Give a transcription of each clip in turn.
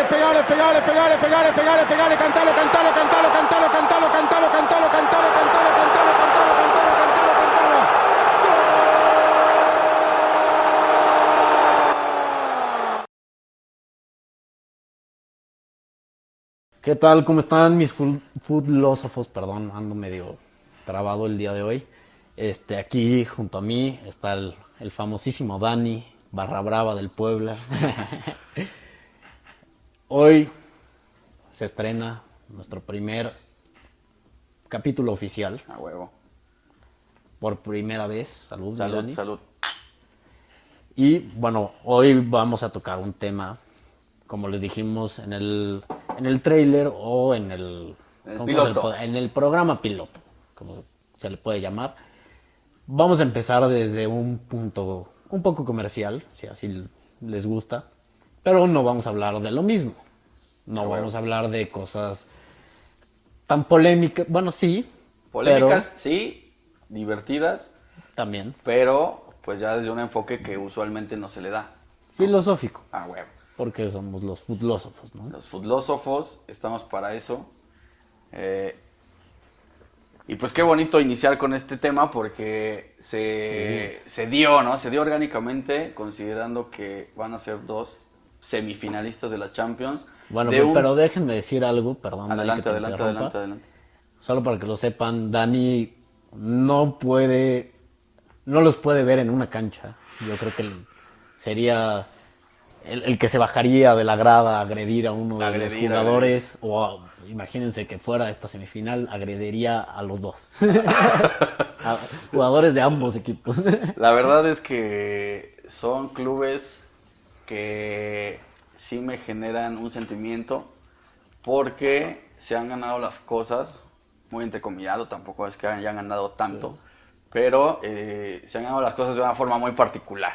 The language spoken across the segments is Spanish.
pegale, pegale, pegale, pegale, pegale, pegale, cantalo, cantalo, cantalo, cantalo, cantalo, cantalo, cantalo, cantalo, cantalo, cantalo, cantalo, cantalo, cantalo, cantalo. ¿Qué tal? ¿Cómo están mis foodlósofos? Perdón, ando medio trabado el día de hoy. Aquí junto a mí está el famosísimo Dani, barra brava del Puebla. Hoy se estrena nuestro primer capítulo oficial. A huevo. Por primera vez. Salud, mi Salud, Dani. salud. Y bueno, hoy vamos a tocar un tema, como les dijimos en el tráiler o en el ¿cómo piloto. en el programa piloto, como se le puede llamar. Vamos a empezar desde un punto un poco comercial, si así les gusta, pero no vamos a hablar de lo mismo. No bueno. vamos a hablar de cosas tan polémicas, bueno, sí, Polémicas, sí, divertidas, pero también pero pues ya desde un enfoque que usualmente no se le da. filosófico, A huevo. porque somos los filósofos, ¿no? Los filósofos estamos para eso. Y pues qué bonito iniciar con este tema porque se dio, ¿no? Se dio orgánicamente considerando que van a ser dos semifinalistas de la Champions. Bueno, de un... pero déjenme decir algo, perdón, Dani, Adelante, que te adelante, interrumpa. adelante, adelante. Solo para que lo sepan, Dani no los puede ver en una cancha. Yo creo que sería el que se bajaría de la grada a agredir a uno de los jugadores, imagínense que fuera esta semifinal, agrediría a los dos. A jugadores de ambos equipos. La verdad es que son clubes que sí me generan un sentimiento porque se han ganado las cosas, muy entrecomillado, tampoco es que hayan ganado tanto, sí. Pero se han ganado las cosas de una forma muy particular.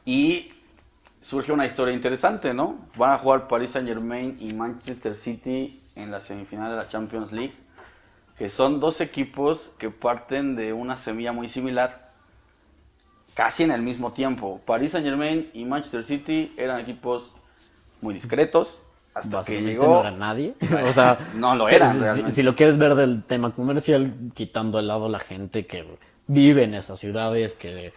Y surge una historia interesante, ¿no? Van a jugar Paris Saint-Germain y Manchester City en la semifinal de la Champions League, que son dos equipos que parten de una semilla muy similar, casi en el mismo tiempo. Paris Saint-Germain y Manchester City eran equipos muy discretos, hasta que llegó... no era nadie. O sea, no lo eran. Si lo quieres ver del tema comercial, quitando de lado la gente que vive en esas ciudades, que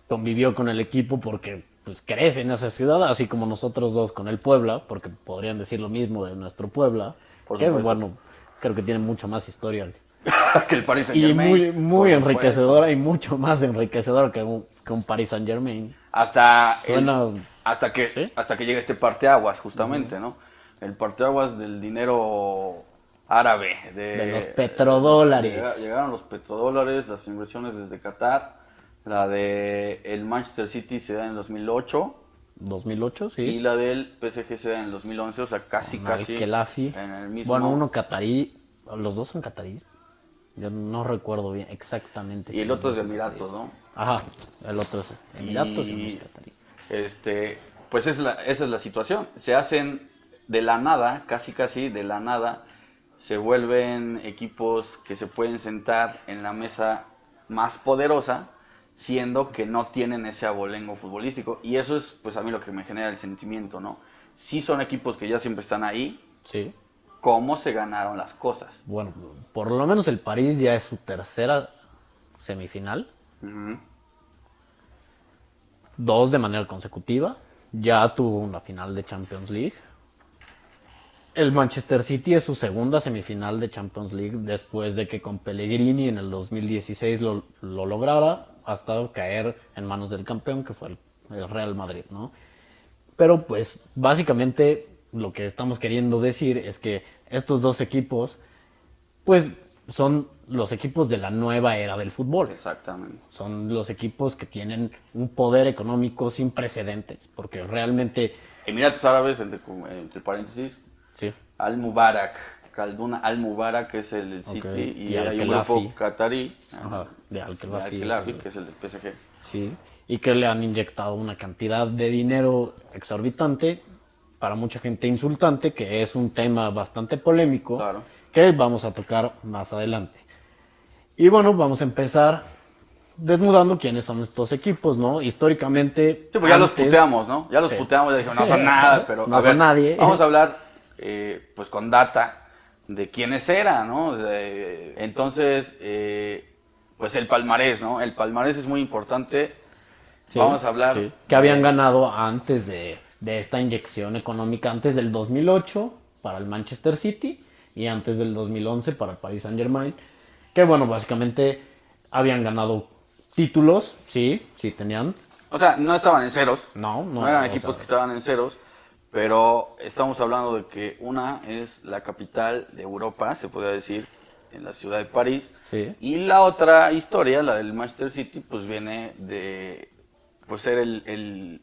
convivió con el equipo porque pues crece en esa ciudad, así como nosotros dos con el Puebla, porque podrían decir lo mismo de nuestro Puebla, que bueno, creo que tiene mucho más historia que el Paris Saint-Germain. Y muy enriquecedora y mucho más enriquecedora que un Paris Saint-Germain. Hasta que ¿sí? Hasta que llega este parteaguas, justamente, ¿no? El parteaguas del dinero árabe. De los petrodólares. Llegaron los petrodólares, las inversiones desde Qatar. La de el Manchester City se da en el 2008. 2008, sí. Y la del PSG se da en el 2011, o sea, casi Khelafi. En el mismo... Bueno, uno catarí, los dos son catarís. Yo no recuerdo bien exactamente. Y el otro es de Emiratos, ¿no? Ajá, el otro es Emiratos y uno es catarí. Pues esa es la situación. Se hacen de la nada, casi de la nada, se vuelven equipos que se pueden sentar en la mesa más poderosa, siendo que no tienen ese abolengo futbolístico. Y eso es, pues, a mí lo que me genera el sentimiento, ¿no? Sí son equipos que ya siempre están ahí. Sí. ¿Cómo se ganaron las cosas? Bueno, por lo menos el París ya es su tercera semifinal. Uh-huh. 2 de manera consecutiva. Ya tuvo una final de Champions League. El Manchester City es su segunda semifinal de Champions League después de que con Pellegrini en el 2016 lo lograra hasta caer en manos del campeón, que fue el Real Madrid, ¿no? Pero pues básicamente lo que estamos queriendo decir es que estos dos equipos pues son los equipos de la nueva era del fútbol. Exactamente. Son los equipos que tienen un poder económico sin precedentes, porque realmente... Emiratos Árabes, entre paréntesis, sí. Al-Mubarak, Khaldun Al-Mubarak, que es el City, y hay un grupo catarí, de Al-Khelafi, que es el PSG. Sí, y que le han inyectado una cantidad de dinero exorbitante, para mucha gente insultante, que es un tema bastante polémico, claro, que vamos a tocar más adelante. Y bueno, vamos a empezar desnudando quiénes son estos equipos, ¿no? Históricamente. Sí, pues ya los antes- puteamos, ¿no? Ya los Sí. puteamos, ya dijimos, no son nada, pero No son nadie. vamos a hablar, pues con data de quiénes eran, ¿no? Entonces, pues el palmarés, ¿no? El palmarés es muy importante. Sí, Vamos a hablar. sí, que habían ganado antes de esta inyección económica, antes del 2008 para el Manchester City y antes del 2011 para el Paris Saint-Germain, que bueno, básicamente habían ganado títulos, sí tenían. O sea, no estaban en ceros. No, eran o equipos sea, que estaban en ceros. Pero estamos hablando de que una es la capital de Europa, se podría decir, en la ciudad de París. Sí. Y la otra historia, la del Manchester City, pues viene de pues ser el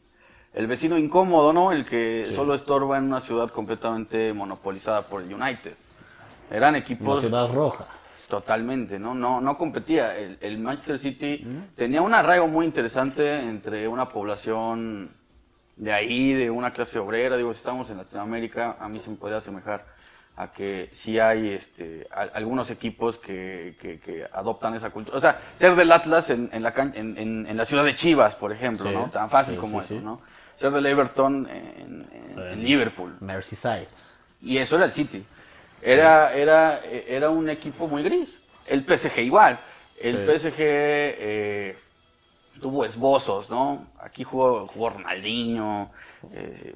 vecino incómodo, ¿no? El que solo estorba en una ciudad completamente monopolizada por el United. Eran Una equipos ciudad roja. totalmente, no competía. El Manchester City tenía un arraigo muy interesante entre una población de ahí, de una clase obrera. Digo, si estamos en Latinoamérica, a mí se me podría asemejar a que sí hay algunos equipos que adoptan esa cultura. O sea, ser del Atlas en la ciudad de Chivas, por ejemplo, Sí, ¿no? Tan fácil sí, como sí, eso, sí. ¿no? Ser del Everton en Liverpool. Merseyside. Y eso era el City. Era un equipo muy gris. El PSG igual. El Sí. PSG tuvo esbozos, ¿no? Aquí jugó Ronaldinho.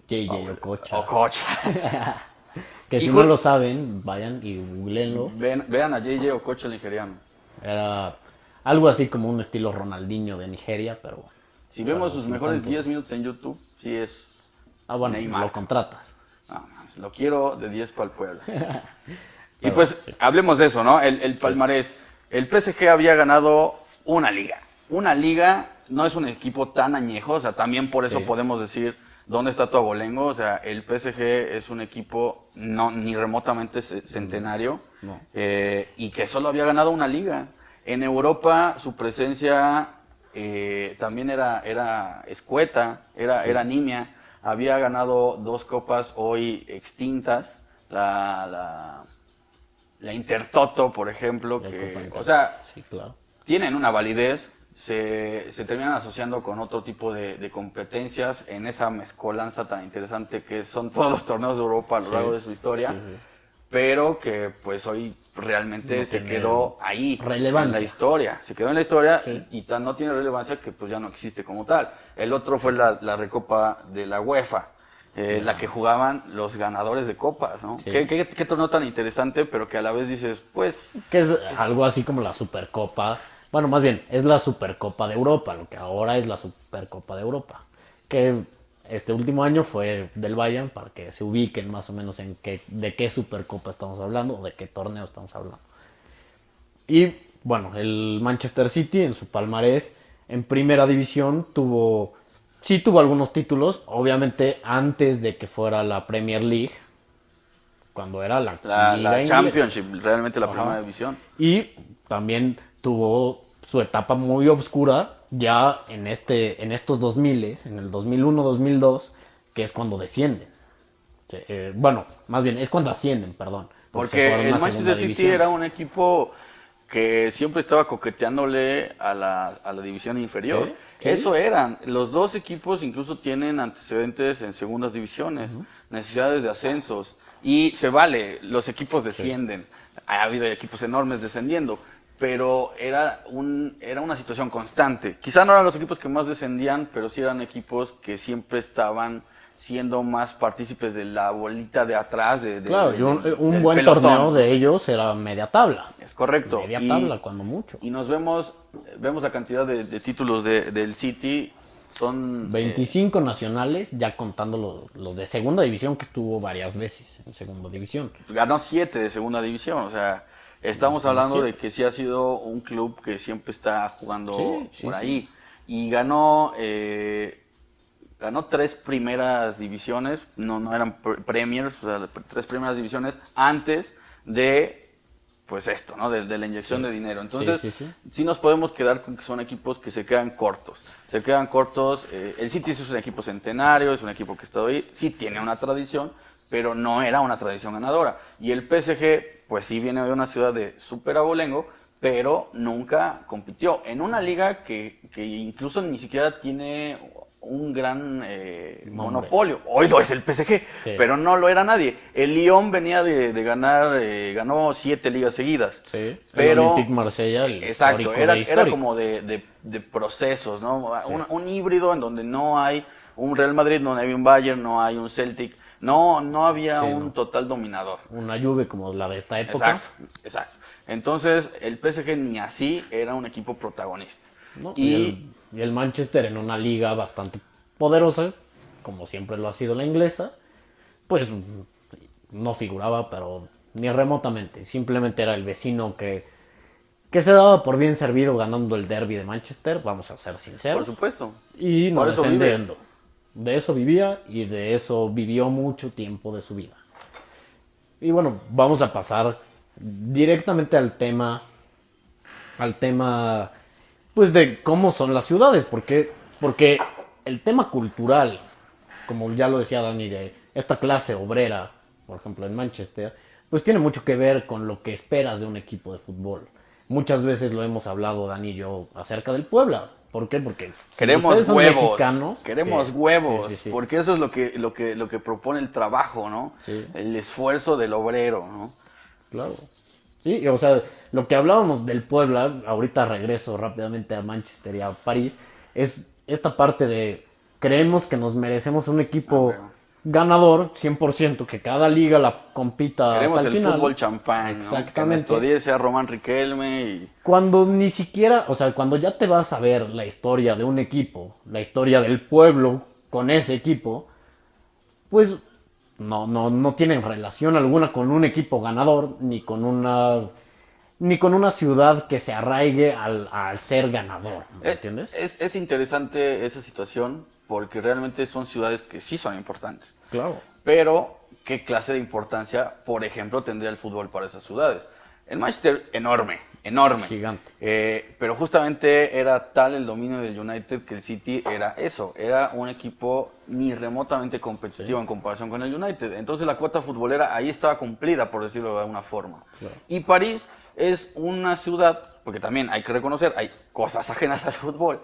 JJ Okocha. Okocha. Que si Y no ju- lo saben, vayan y googleenlo. Vean a JJ Okocha, el nigeriano. Era algo así como un estilo Ronaldinho de Nigeria, pero Si vemos sus sin mejores tanto. 10 minutos en YouTube, sí es... bueno, Neymar. lo contratas. No, mames, lo quiero de 10 para el Puebla. Y Pero, pues, sí. hablemos de eso, ¿no? El palmarés. El PSG había ganado una liga. Una liga no es un equipo tan añejo, o sea, también por eso Sí. podemos decir, ¿dónde está tu abolengo? O sea, el PSG es un equipo no ni remotamente centenario, No. y que solo había ganado una liga. En Europa su presencia también era escueta, era nimia. Había ganado 2 copas hoy extintas, la Intertoto, por ejemplo, La Copa que, Inter- o sea, sí, claro. tienen una validez, se terminan asociando con otro tipo de competencias en esa mezcolanza tan interesante que son todos los torneos de Europa a lo Sí, largo de su historia, sí, sí. pero que pues hoy realmente No se tiene quedó ahí, relevancia. en la historia, se quedó en la historia Sí. y tan no tiene relevancia que pues ya no existe como tal. El otro fue la Recopa de la UEFA. La que jugaban los ganadores de copas, ¿no? Sí. ¿Qué torneo tan interesante, pero que a la vez dices, pues, Que es algo así como la Supercopa. Bueno, más bien, es la Supercopa de Europa, lo que ahora es la Supercopa de Europa. Que este último año fue del Bayern, para que se ubiquen más o menos de qué Supercopa estamos hablando o de qué torneo estamos hablando. Y bueno, el Manchester City en su palmarés en primera división tuvo algunos títulos, obviamente antes de que fuera la Premier League, cuando era la la Liga inglesa. Championship, realmente la Ajá. primera división. Y también tuvo su etapa muy oscura ya en estos 2000, en el 2001, 2002, que es cuando descienden. Bueno, más bien, es cuando ascienden, perdón. se Porque fueron el a segunda Manchester City división. era un equipo que siempre estaba coqueteándole a la división inferior. Sí, sí. Eso eran. Los dos equipos incluso tienen antecedentes en segundas divisiones, necesidades de ascensos. Y se vale, los equipos descienden. Ha habido equipos enormes descendiendo. Pero era una situación constante. Quizá no eran los equipos que más descendían, pero sí eran equipos que siempre estaban siendo más partícipes de la bolita de atrás. Claro, y un del buen pelotón. torneo de ellos era media tabla. Es correcto. Media tabla, cuando mucho. Y nos vemos la cantidad de títulos del City. Son 25 nacionales, ya contando los de segunda división, que estuvo varias veces en segunda división. ganó 7 de segunda división. O sea, estamos hablando de que sí ha sido un club que siempre está jugando Sí, por sí. ahí. Y ganó 3 primeras divisiones, no eran premiers, o sea, 3 primeras divisiones antes de pues esto, ¿no? De la inyección de dinero. Entonces, sí nos podemos quedar con que son equipos que se quedan cortos. Se quedan cortos. El City es un equipo centenario, es un equipo que está ahí, sí tiene una tradición, pero no era una tradición ganadora. Y el PSG, pues sí viene de una ciudad de súper abolengo, pero nunca compitió. En una liga que incluso ni siquiera tiene un gran monopolio. Hoy lo es el PSG, Sí. pero no lo era nadie. El Lyon venía de ganar, ganó 7 ligas seguidas. Sí, Pero, el Olympique Marsella, el exacto, histórico era de históricos. como de procesos, ¿no? Un híbrido en donde no hay un Real Madrid, no hay un Bayern, no hay un Celtic, no había Sí, un no. total dominador. Una Juve como la de esta época. Exacto. Entonces, el PSG ni así era un equipo protagonista. ¿No? Y Y el Manchester en una liga bastante poderosa, como siempre lo ha sido la inglesa, pues no figuraba, pero ni remotamente. Simplemente era el vecino que se daba por bien servido ganando el derby de Manchester, vamos a ser por sinceros. supuesto. Y no Por eso vive. descendiendo. De eso vivía y de eso vivió mucho tiempo de su vida. Y bueno, vamos a pasar directamente al tema pues de cómo son las ciudades, porque el tema cultural, como ya lo decía Dani, de esta clase obrera, por ejemplo en Manchester, pues tiene mucho que ver con lo que esperas de un equipo de fútbol. Muchas veces lo hemos hablado Dani y yo acerca del Puebla. ¿Por qué? Porque si Queremos ustedes son huevos, mexicanos, queremos sí, huevos, sí, sí, sí. porque eso es lo que propone el trabajo, ¿no? Sí. El esfuerzo del obrero, ¿no? Claro. Sí, o sea, lo que hablábamos del Puebla, ahorita regreso rápidamente a Manchester y a París, es esta parte de creemos que nos merecemos un equipo ganador 100%, que cada liga la compita Queremos hasta el el final. fútbol champán, ¿no? Que Exactamente. nuestro 10 sea Román Riquelme y... Cuando ni siquiera, o sea, cuando ya te vas a ver la historia de un equipo, la historia del pueblo con ese equipo, pues no tienen relación alguna con un equipo ganador, ni con una ciudad que se arraigue al ser ganador, ¿me entiendes? Es interesante esa situación porque realmente son ciudades que sí son importantes. Claro. Pero, ¿qué clase de importancia, por ejemplo, tendría el fútbol para esas ciudades? El Manchester, enorme. Gigante. Pero justamente era tal el dominio del United que el City era eso. Era un equipo ni remotamente competitivo en comparación con el United. Entonces la cuota futbolera ahí estaba cumplida, por decirlo de alguna forma. Claro. Y París es una ciudad, porque también hay que reconocer, hay cosas ajenas al fútbol,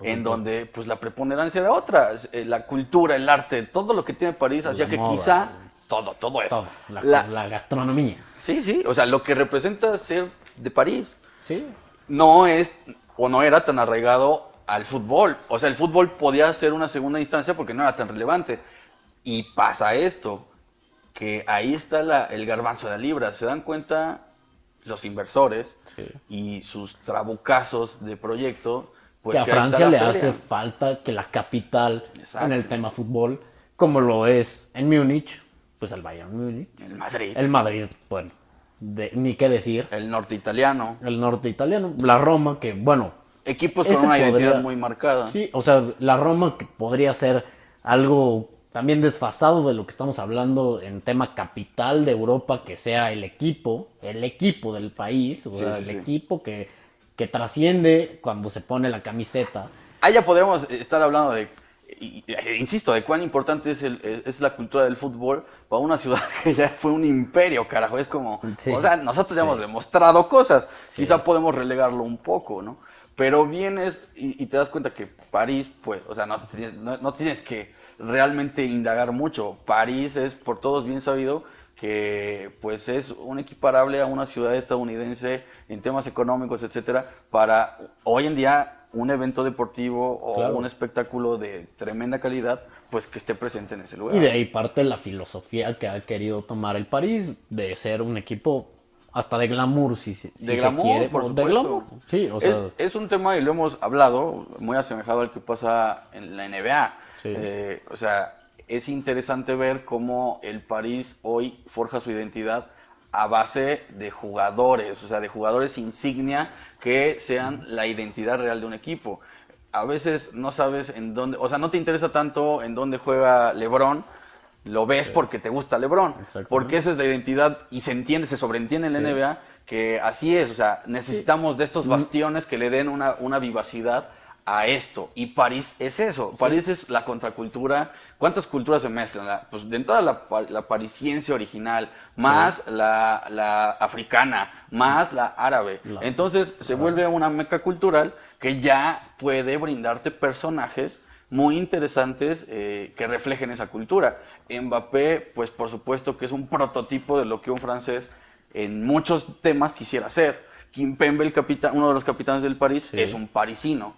en donde pues la preponderancia era otra. La cultura, el arte, todo lo que tiene París hacía que moda, quizá... Todo eso. Todo, la gastronomía. Sí, o sea, lo que representa ser de París Sí. no es o no era tan arraigado al fútbol. O sea, el fútbol podía ser una segunda instancia porque no era tan relevante. Y pasa esto, que ahí está el garbanzo de la libra. Se dan cuenta los inversores Sí. y sus trabucazos de proyecto. Pues que a ahí está Francia la le feria. hace falta que la capital Exacto. en el tema fútbol, como lo es en Múnich, pues el Bayern Múnich. El Madrid, bueno, ni qué decir. el norte italiano. El norte italiano, la Roma, que bueno. Equipos con ese una podría- identidad muy marcada. Sí, o sea, la Roma que podría ser algo también desfasado de lo que estamos hablando en tema capital de Europa, que sea el equipo del país, o Sí, sea, sí, el sí. equipo que trasciende cuando se pone la camiseta. Ahí ya podríamos estar hablando insisto, de cuán importante es la cultura del fútbol para una ciudad que ya fue un imperio, carajo. Es como, Sí. o sea, nosotros ya hemos demostrado cosas. Sí. Quizá podemos relegarlo un poco, ¿no? Pero vienes y te das cuenta que París, pues, o sea, no tienes que realmente indagar mucho. París es por todos bien sabido que pues es un equiparable a una ciudad estadounidense en temas económicos, etcétera, para hoy en día un evento deportivo o Claro. un espectáculo de tremenda calidad, pues que esté presente en ese lugar. Y de ahí parte la filosofía que ha querido tomar el París de ser un equipo hasta de glamour, si De glamour, se quiere. por De supuesto. glamour, sí, o sea, Es un tema, y lo hemos hablado, muy asemejado al que pasa en la NBA. Sí. O sea, es interesante ver cómo el París hoy forja su identidad a base de jugadores, o sea, de jugadores insignia que sean la identidad real de un equipo. A veces no sabes en dónde, o sea, no te interesa tanto en dónde juega LeBron, lo ves porque te gusta LeBron, Exactamente. porque esa es la identidad y se sobreentiende en la NBA que así es, o sea, necesitamos de estos bastiones que le den una vivacidad a esto. Y París es eso. Sí. París es la contracultura. ¿Cuántas culturas se mezclan? Pues de entrada la parisiense original, más la africana, más la árabe. Entonces se vuelve una meca cultural que ya puede brindarte personajes muy interesantes que reflejen esa cultura. Mbappé, pues por supuesto que es un prototipo de lo que un francés en muchos temas quisiera ser. Kimpembe, uno de los capitanes del París, es un parisino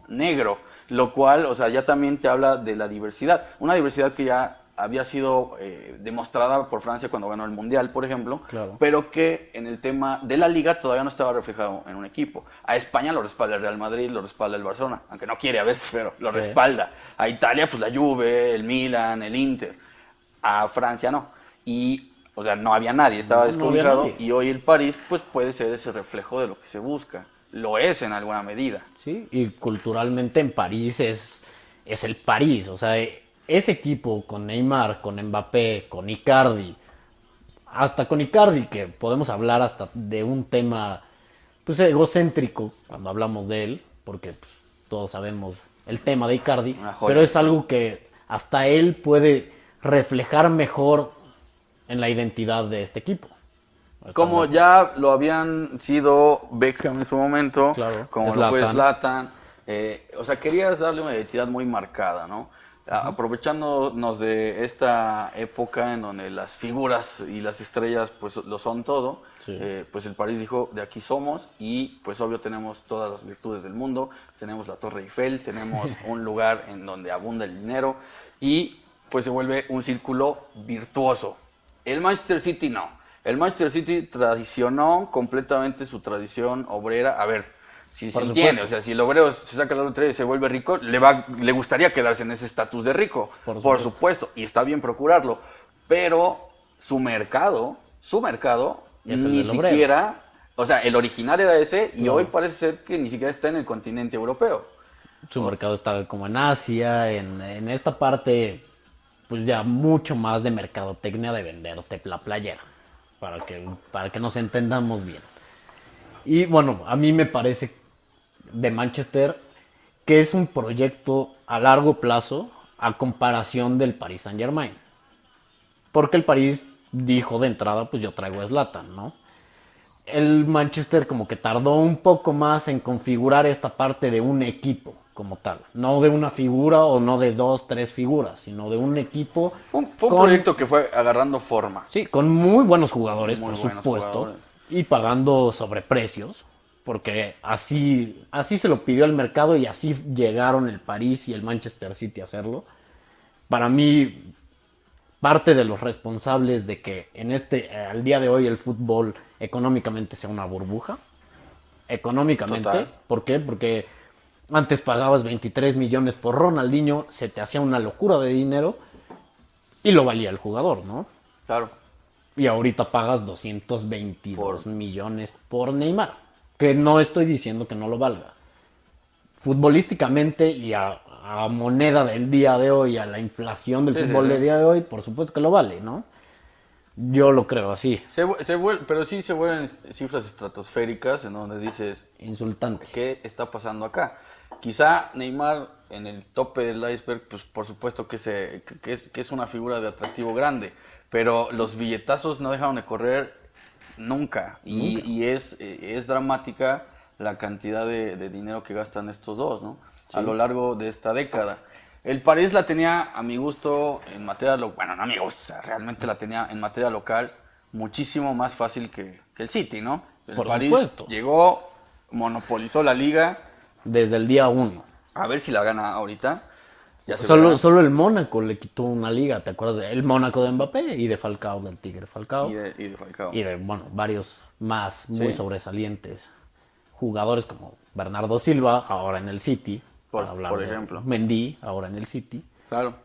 negro, lo cual, o sea, ya también te habla de la diversidad. Una diversidad que ya había sido demostrada por Francia cuando ganó el Mundial, por ejemplo, pero que en el tema de la Liga todavía no estaba reflejado en un equipo. A España lo respalda el Real Madrid, lo respalda el Barcelona, aunque no quiere a veces, pero lo respalda. A Italia, pues la Juve, el Milan, el Inter. A Francia no. O sea, no había nadie, estaba desubicado, y hoy el París pues puede ser ese reflejo de lo que se busca. Lo es en alguna medida. Sí, y culturalmente en París es el París. O sea, ese equipo con Neymar, con Mbappé, con Icardi, hasta con Icardi, que podemos hablar hasta de un tema pues egocéntrico cuando hablamos de él, porque pues, todos sabemos el tema de Icardi, pero es algo que hasta él puede reflejar mejor en la identidad de este equipo. Como ya lo habían sido Beckham en su momento, como lo fue Zlatan. O sea, querías darle una identidad muy marcada, ¿no? Aprovechándonos de esta época en donde las figuras y las estrellas pues lo son todo, pues el París dijo, de aquí somos, y pues obvio tenemos todas las virtudes del mundo, tenemos la Torre Eiffel, tenemos un lugar en donde abunda el dinero, y pues se vuelve un círculo virtuoso. El Manchester City no. El Manchester City tradicionó completamente su tradición obrera. A ver, si se entiende, o sea, si el obrero se saca la lotería y se vuelve rico, le gustaría quedarse en ese estatus de rico, por supuesto, y está bien procurarlo. Pero su mercado ni siquiera, o sea, el original era ese, y hoy parece ser que ni siquiera está en el continente europeo. Su mercado está como en Asia, en esta parte, pues ya mucho más de mercadotecnia, de venderte la playera, para que nos entendamos bien. Y bueno, a mí me parece de Manchester que es un proyecto a largo plazo a comparación del Paris Saint-Germain. Porque el París dijo de entrada, pues yo traigo a Zlatan, ¿no? El Manchester como que tardó un poco más en configurar esta parte de un equipo como tal. No de una figura o no de 2, 3 figuras, sino de un equipo. Fue un proyecto que fue agarrando forma. Sí, con muy buenos jugadores, por supuesto, y pagando sobreprecios, porque así se lo pidió el mercado y así llegaron el París y el Manchester City a hacerlo. Para mí, parte de los responsables de que al día de hoy el fútbol económicamente sea una burbuja. Económicamente. Total. ¿Por qué? Porque antes pagabas 23 millones por Ronaldinho, se te hacía una locura de dinero y lo valía el jugador, ¿no? Claro. Y ahorita pagas 222 millones por Neymar, que no estoy diciendo que no lo valga. Futbolísticamente y a moneda del día de hoy, a la inflación del fútbol del día de hoy, por supuesto que lo vale, ¿no? Yo lo creo así. Pero sí se vuelven cifras estratosféricas en donde dices... Insultantes. ¿Qué está pasando acá? Quizá Neymar en el tope del iceberg, pues por supuesto que es una figura de atractivo grande, pero los billetazos no dejaron de correr nunca. Y es dramática la cantidad de dinero que gastan estos dos, ¿no? Sí. A lo largo de esta década. El París la tenía, a mi gusto, en materia local, bueno, no a mi gusto, o sea, realmente la tenía en materia local muchísimo más fácil que el City, ¿no? El París llegó, monopolizó la liga. Desde el día 1. A ver si la gana ahorita. Solo el Mónaco le quitó una liga, ¿te acuerdas? El Mónaco de Mbappé y de Falcao, del Tigre Falcao. Y de Falcao. Y de, varios más muy sobresalientes jugadores como Bernardo Silva, ahora en el City. Por ejemplo. Mendy, ahora en el City. Claro.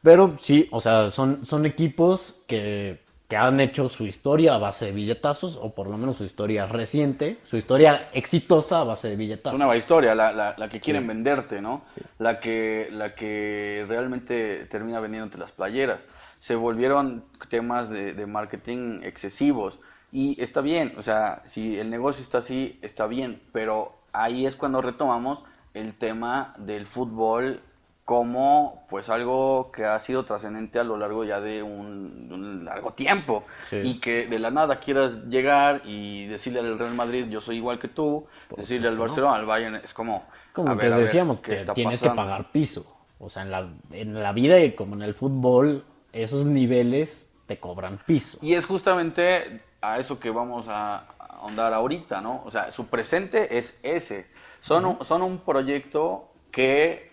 Pero sí, o sea, son equipos que han hecho su historia a base de billetazos, o por lo menos su historia reciente, su historia exitosa a base de billetazos. Una nueva historia, la que quieren venderte, ¿no? Sí. La que realmente termina vendiéndote las playeras. Se volvieron temas de marketing excesivos. Y está bien, o sea, si el negocio está así, está bien, pero ahí es cuando retomamos el tema del fútbol como pues algo que ha sido trascendente a lo largo ya de un largo tiempo. Sí. Y que de la nada quieras llegar y decirle al Real Madrid, yo soy igual que tú, decirle al Barcelona, al Bayern, es como... Como a que ver, decíamos, ¿qué está tienes que pasando? pagar piso. O sea, en la vida y como en el fútbol, esos niveles te cobran piso. Y es justamente a eso que vamos a ahondar ahorita, ¿no? O sea, su presente es ese. Son un proyecto que,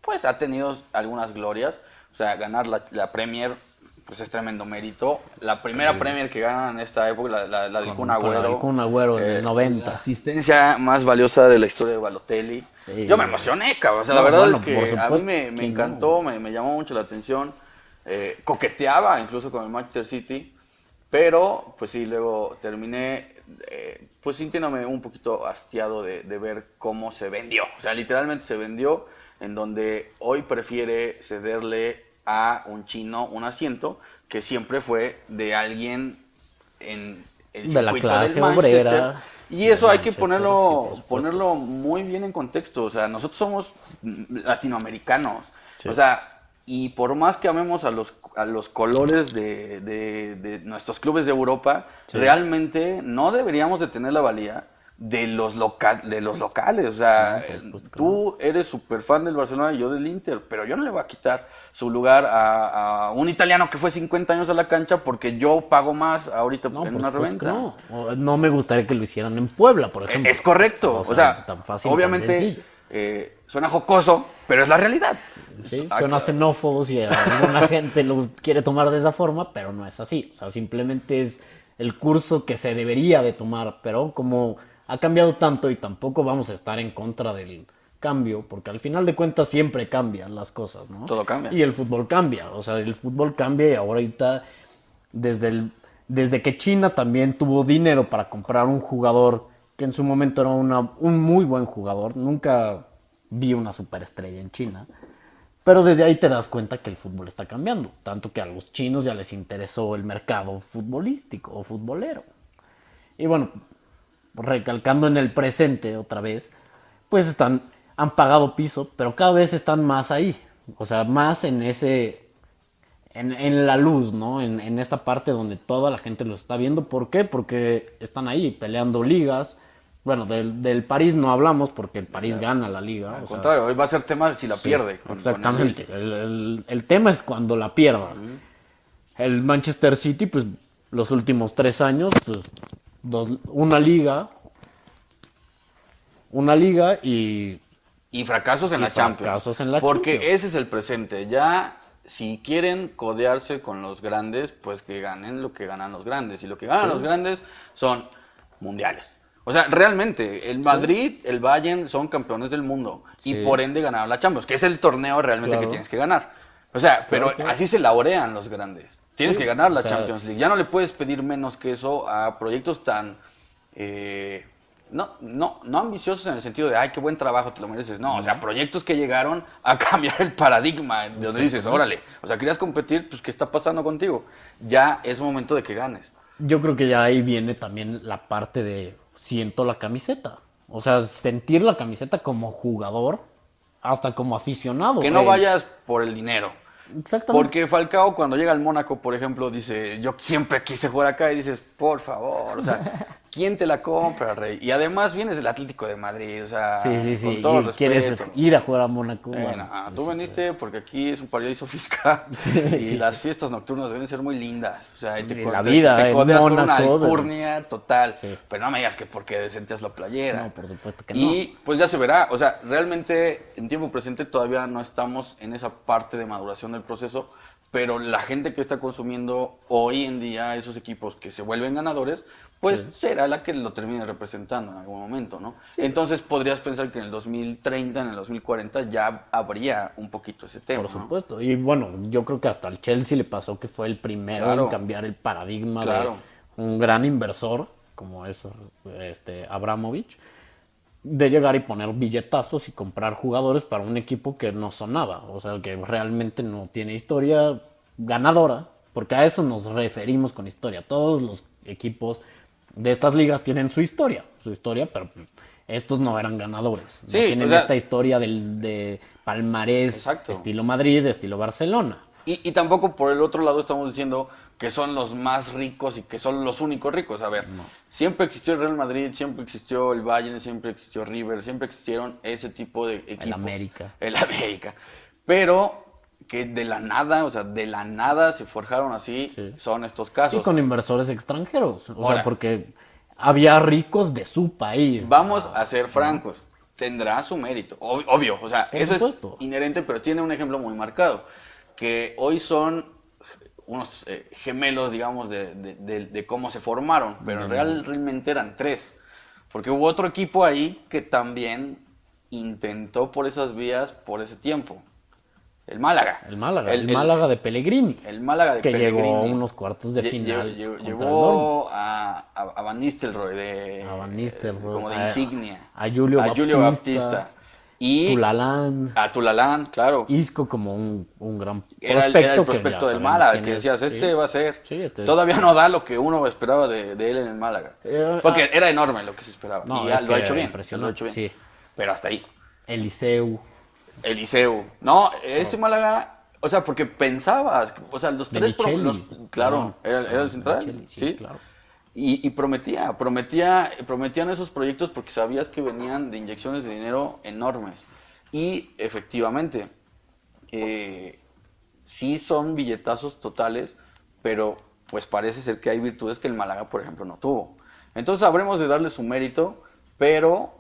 pues, ha tenido algunas glorias. O sea, ganar la Premier, pues, es tremendo mérito. La primera Premier que ganan en esta época, la del Kun Con la Agüero. del Kun Agüero en el 90. La asistencia más valiosa de la historia de Balotelli. Sí. Yo me emocioné, cabrón. O sea, No, la verdad bueno, es que por a supuesto mí me que encantó, me llamó mucho la atención. Coqueteaba incluso con el Manchester City, pero pues sí, luego terminé pues sintiéndome un poquito hastiado de ver cómo se vendió. O sea, literalmente se vendió, en donde hoy prefiere cederle a un chino un asiento que siempre fue de alguien en el De la circuito clase del Manchester. obrera Y eso del hay que Manchester, sí, ponerlo, por supuesto. ponerlo muy bien en contexto. O sea, nosotros somos latinoamericanos. Sí. O sea, y por más que amemos a los colores de nuestros clubes de Europa, Sí. realmente no deberíamos de tener la valía de los locales. O sea, No, por supuesto que tú eres súper fan del Barcelona y yo del Inter, pero yo no le voy a quitar su lugar a un italiano que fue 50 años a la cancha porque yo pago más ahorita No, en por una supuesto que reventa. no. No me gustaría que lo hicieran en Puebla, por ejemplo. Es correcto. O sea, tan fácil, tan obviamente sencillo. suena jocoso, pero es la realidad. Sí, Ah, suena claro. xenófobo y alguna gente lo quiere tomar de esa forma, pero no es así. O sea, simplemente es el curso que se debería de tomar, pero como ha cambiado tanto y tampoco vamos a estar en contra del cambio, porque al final de cuentas siempre cambian las cosas, ¿no? Todo cambia. Y el fútbol cambia, o sea, el fútbol cambia y ahorita desde que China también tuvo dinero para comprar un jugador que en su momento era un muy buen jugador, nunca vi una superestrella en China. Pero desde ahí te das cuenta que el fútbol está cambiando, tanto que a los chinos ya les interesó el mercado futbolístico o futbolero. Y bueno, recalcando en el presente otra vez, pues han pagado piso, pero cada vez están más ahí, o sea, más en la luz, ¿no? En esta parte donde toda la gente los está viendo. ¿Por qué? Porque están ahí peleando ligas. Bueno, del París no hablamos porque el París gana la liga. Al o sea, contrario, hoy va a ser tema si la sí, pierde. exactamente. Con el- El tema es cuando la pierdan. El Manchester City, pues los últimos 3 años, pues una liga y y fracasos en Y la Champions. fracasos en la Porque Champions. ese es el presente. Ya, si quieren codearse con los grandes, pues que ganen lo que ganan los grandes. Y lo que ganan los grandes son mundiales. O sea, realmente, el Madrid, el Bayern son campeones del mundo. Sí. Y por ende ganaron la Champions, que es el torneo realmente Claro. que tienes que ganar. O sea, pero claro. así se laurean los grandes. Tienes Sí, que ganar la o sea, Champions League. Ya no le puedes pedir menos que eso a proyectos tan... no ambiciosos en el sentido de, ay, qué buen trabajo, te lo mereces. No, o sea, proyectos que llegaron a cambiar el paradigma, donde dices, órale, o sea, querías competir, pues, ¿qué está pasando contigo? Ya es momento de que ganes. Yo creo que ya ahí viene también la parte de siento la camiseta. O sea, sentir la camiseta como jugador, hasta como aficionado. Que no vayas por el dinero. Exactamente. Porque Falcao cuando llega al Mónaco, por ejemplo, dice, yo siempre quise jugar acá, y dices, por favor, o sea, ¿quién te la compra, rey? Y además vienes del Atlético de Madrid, o sea, Sí. con todo Y el quieres respeto. ir a jugar a Mónaco. Bueno, Bueno, tú pues, veniste porque aquí es un paraíso fiscal y las fiestas nocturnas deben ser muy lindas. O sea, y Sí, la vida te en codeas con una Mónaco, alcurnia total. Sí. Pero no me digas que porque sentías la playera. No, por supuesto que no. Y pues ya se verá. O sea, realmente en tiempo presente todavía no estamos en esa parte de maduración del proceso. Pero la gente que está consumiendo hoy en día esos equipos que se vuelven ganadores, pues será la que lo termine representando en algún momento, ¿no? Entonces podrías pensar que en el 2030, en el 2040 ya habría un poquito ese tema, Por ¿no? supuesto. Y bueno, yo creo que hasta al Chelsea le pasó que fue el primero Claro. en cambiar el paradigma Claro. de un gran inversor como es Abramovich, de llegar y poner billetazos y comprar jugadores para un equipo que no sonaba, o sea, que realmente no tiene historia ganadora, porque a eso nos referimos con historia. Todos los equipos de estas ligas tienen su historia, pero pues, estos no eran ganadores. No Sí, tienen o sea, esta historia de palmarés, exacto. estilo Madrid, estilo Barcelona. Y tampoco por el otro lado estamos diciendo que son los más ricos y que son los únicos ricos. A ver, siempre existió el Real Madrid, siempre existió el Bayern, siempre existió River, siempre existieron ese tipo de equipos. El América. El América. Pero que de la nada, o sea, de la nada se forjaron así, Sí. son estos casos. Y con inversores extranjeros. O Ahora. sea, porque había ricos de su país. Vamos a ser francos. Tendrá su mérito, obvio, o sea, Por eso supuesto. es inherente, pero tiene un ejemplo muy marcado, que hoy son unos gemelos, digamos, de cómo se formaron, pero realmente eran tres, porque hubo otro equipo ahí que también intentó por esas vías por ese tiempo, el Málaga. El Málaga de Pellegrini. El Málaga de que Pellegrini. llegó a unos cuartos de final. contra el Llevó a Van Nistelrooy A Van Nistelrooy, como de a- insignia. a Julio Baptista. Y Tulalán. a Tulalán, claro. Isco como un gran Era el que prospecto ya del sabemos Málaga, quién que es, decías, sí. este va a ser. Sí, este es- Todavía no da lo que uno esperaba de él en el Málaga. Porque era enorme lo que se esperaba. No, y ya es lo ha que hecho bien. impresionante, Lo ha hecho bien. sí. Pero hasta ahí. Eliseu. Eliseu. No, ese Málaga, o sea, porque pensabas, o sea, los De tres, Michelis. claro, No, era el central, Michelis, sí, claro. Y prometían esos proyectos porque sabías que venían de inyecciones de dinero enormes. Y efectivamente, sí son billetazos totales, pero pues parece ser que hay virtudes que el Málaga, por ejemplo, no tuvo. Entonces habremos de darle su mérito, pero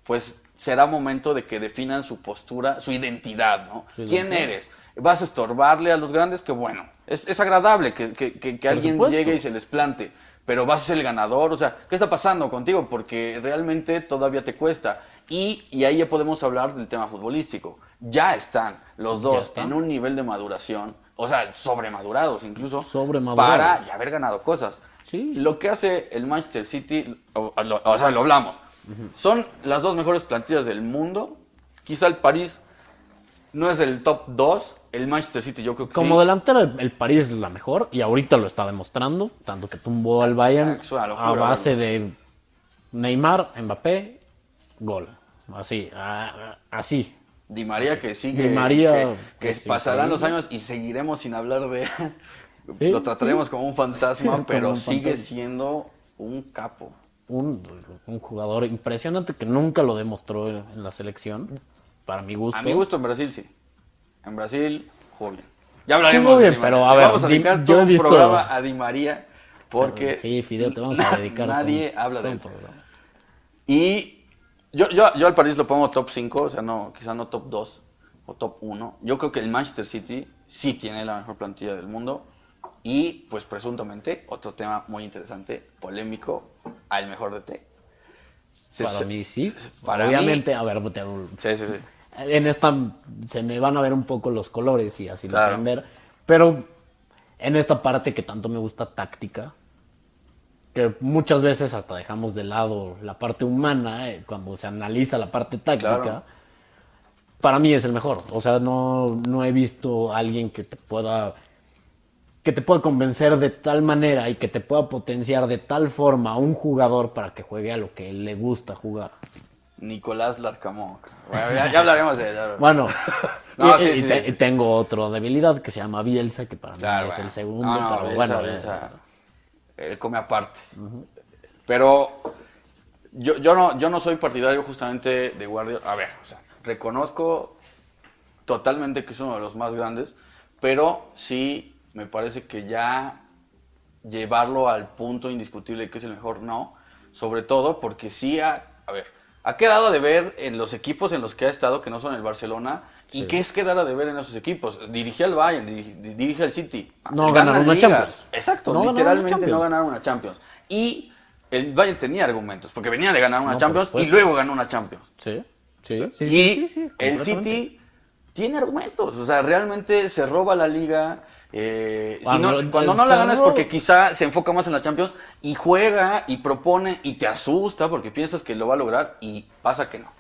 pues será momento de que definan su postura, su identidad, ¿no? Su ¿Quién identidad. eres? ¿Vas a estorbarle a los grandes? Que bueno, es agradable que alguien supuesto. llegue y se les plante, pero vas a ser el ganador, o sea, ¿qué está pasando contigo? Porque realmente todavía te cuesta. Y ahí ya podemos hablar del tema futbolístico. Ya están los Ya dos están. en un nivel de maduración, o sea, sobremadurados incluso, Sobremadurados. para ya haber ganado cosas. Sí. Lo que hace el Manchester City, o sea, lo hablamos, son las dos mejores plantillas del mundo. Quizá el París no es el top 2, el Manchester City yo creo que Como sí. delantera, el París es la mejor y ahorita lo está demostrando, tanto que tumbó al Bayern Es una locura, a base de Neymar, Mbappé, gol. Así, así. Di María que sigue, Di María, que sí, pasarán sí. los años y seguiremos sin hablar de él. Sí, Lo trataremos sí. como un fantasma, Como pero un sigue fantasma. siendo un capo. Un jugador impresionante que nunca lo demostró en la selección, para mi gusto. A mi gusto en Brasil sí. En Brasil jugó bien. Ya hablaremos Jugó de bien, Di María. pero a Le ver, vamos a dedicar yo todo he un visto- programa a Di María porque Sí, Fideo, te vamos a dedicar nadie todo- habla todo de un él. programa. Y yo al París lo pongo top 5, o sea, no, quizá no top 2 o top 1. Yo creo que el Manchester City sí tiene la mejor plantilla del mundo. Y pues presuntamente, otro tema muy interesante, polémico, al mejor DT. Para mí sí. para Obviamente, mí- a ver, Sí, sí, sí. en esta se me van a ver un poco los colores y así Claro. lo pueden ver. Pero en esta parte que tanto me gusta táctica, que muchas veces hasta dejamos de lado la parte humana, cuando se analiza la parte táctica, Claro. para mí es el mejor. O sea, no he visto a alguien que te pueda convencer de tal manera y que te pueda potenciar de tal forma a un jugador para que juegue a lo que le gusta jugar. Nicolás Larcamón. Bueno, ya hablaremos de él. Bueno, No, y, sí, y sí, te- sí. y tengo otra debilidad que se llama Bielsa, que para Claro, mí es bueno. el segundo, No, pero Bielsa, bueno, Bielsa, él come aparte. Pero yo no soy partidario justamente de Guardiola. A ver, o sea, reconozco totalmente que es uno de los más grandes, pero sí me parece que ya llevarlo al punto indiscutible que es el mejor, no. Sobre todo porque sí ha quedado de ver en los equipos en los que ha estado, que no son el Barcelona. ¿Y Sí. qué es quedar a deber en esos equipos? Dirigía al Bayern, dirige al City. No Ganan ganaron una ligas. Champions. Exacto, No ganaron una literalmente no Champions. ganaron una Champions. Y el Bayern tenía argumentos, porque venía de ganar una No, por Champions y supuesto. luego ganó una Champions. Sí, sí, Y el completamente. City tiene argumentos, o sea, realmente se roba la liga. Bueno, Cuando no se la gana es roba. porque quizá se enfoca más en la Champions y juega y propone y te asusta porque piensas que lo va a lograr y pasa que no.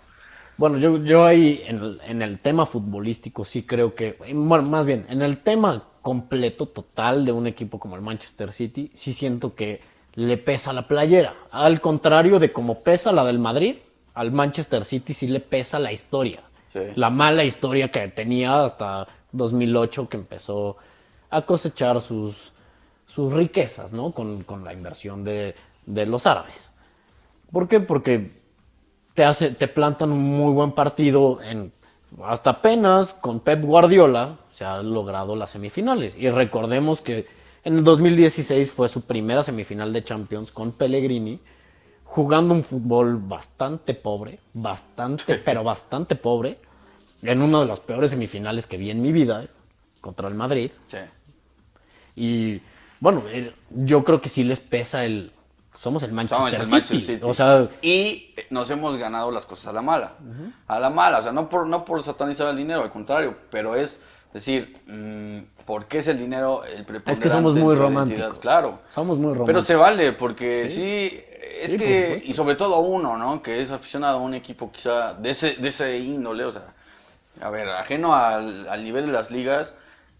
Bueno, yo ahí en el tema futbolístico sí creo que, bueno, más bien, en el tema completo, total de un equipo como el Manchester City, sí siento que le pesa la playera. Al contrario de como pesa la del Madrid, al Manchester City sí le pesa la historia. Sí. La mala historia que tenía hasta 2008, que empezó a cosechar sus riquezas, ¿no? Con la inversión de los árabes. ¿Por qué? Porque te plantan un muy buen partido hasta apenas con Pep Guardiola se han logrado las semifinales. Y recordemos que en el 2016 fue su primera semifinal de Champions con Pellegrini, jugando un fútbol bastante pobre, pero bastante pobre, en una de las peores semifinales que vi en mi vida, contra el Madrid. Sí. Y bueno, yo creo que sí les pesa somos el Manchester City. O sea, y nos hemos ganado las cosas a la mala. A la mala, o sea, no por satanizar el dinero, al contrario, pero es decir, ¿por qué es el dinero el preponderante? Es que somos muy en tu románticos. identidad? Claro. Somos muy románticos. Pero se vale, porque sí, es Sí, por que, supuesto. y sobre todo uno, ¿no? Que es aficionado a un equipo quizá de ese índole, o sea, a ver, ajeno al nivel de las ligas.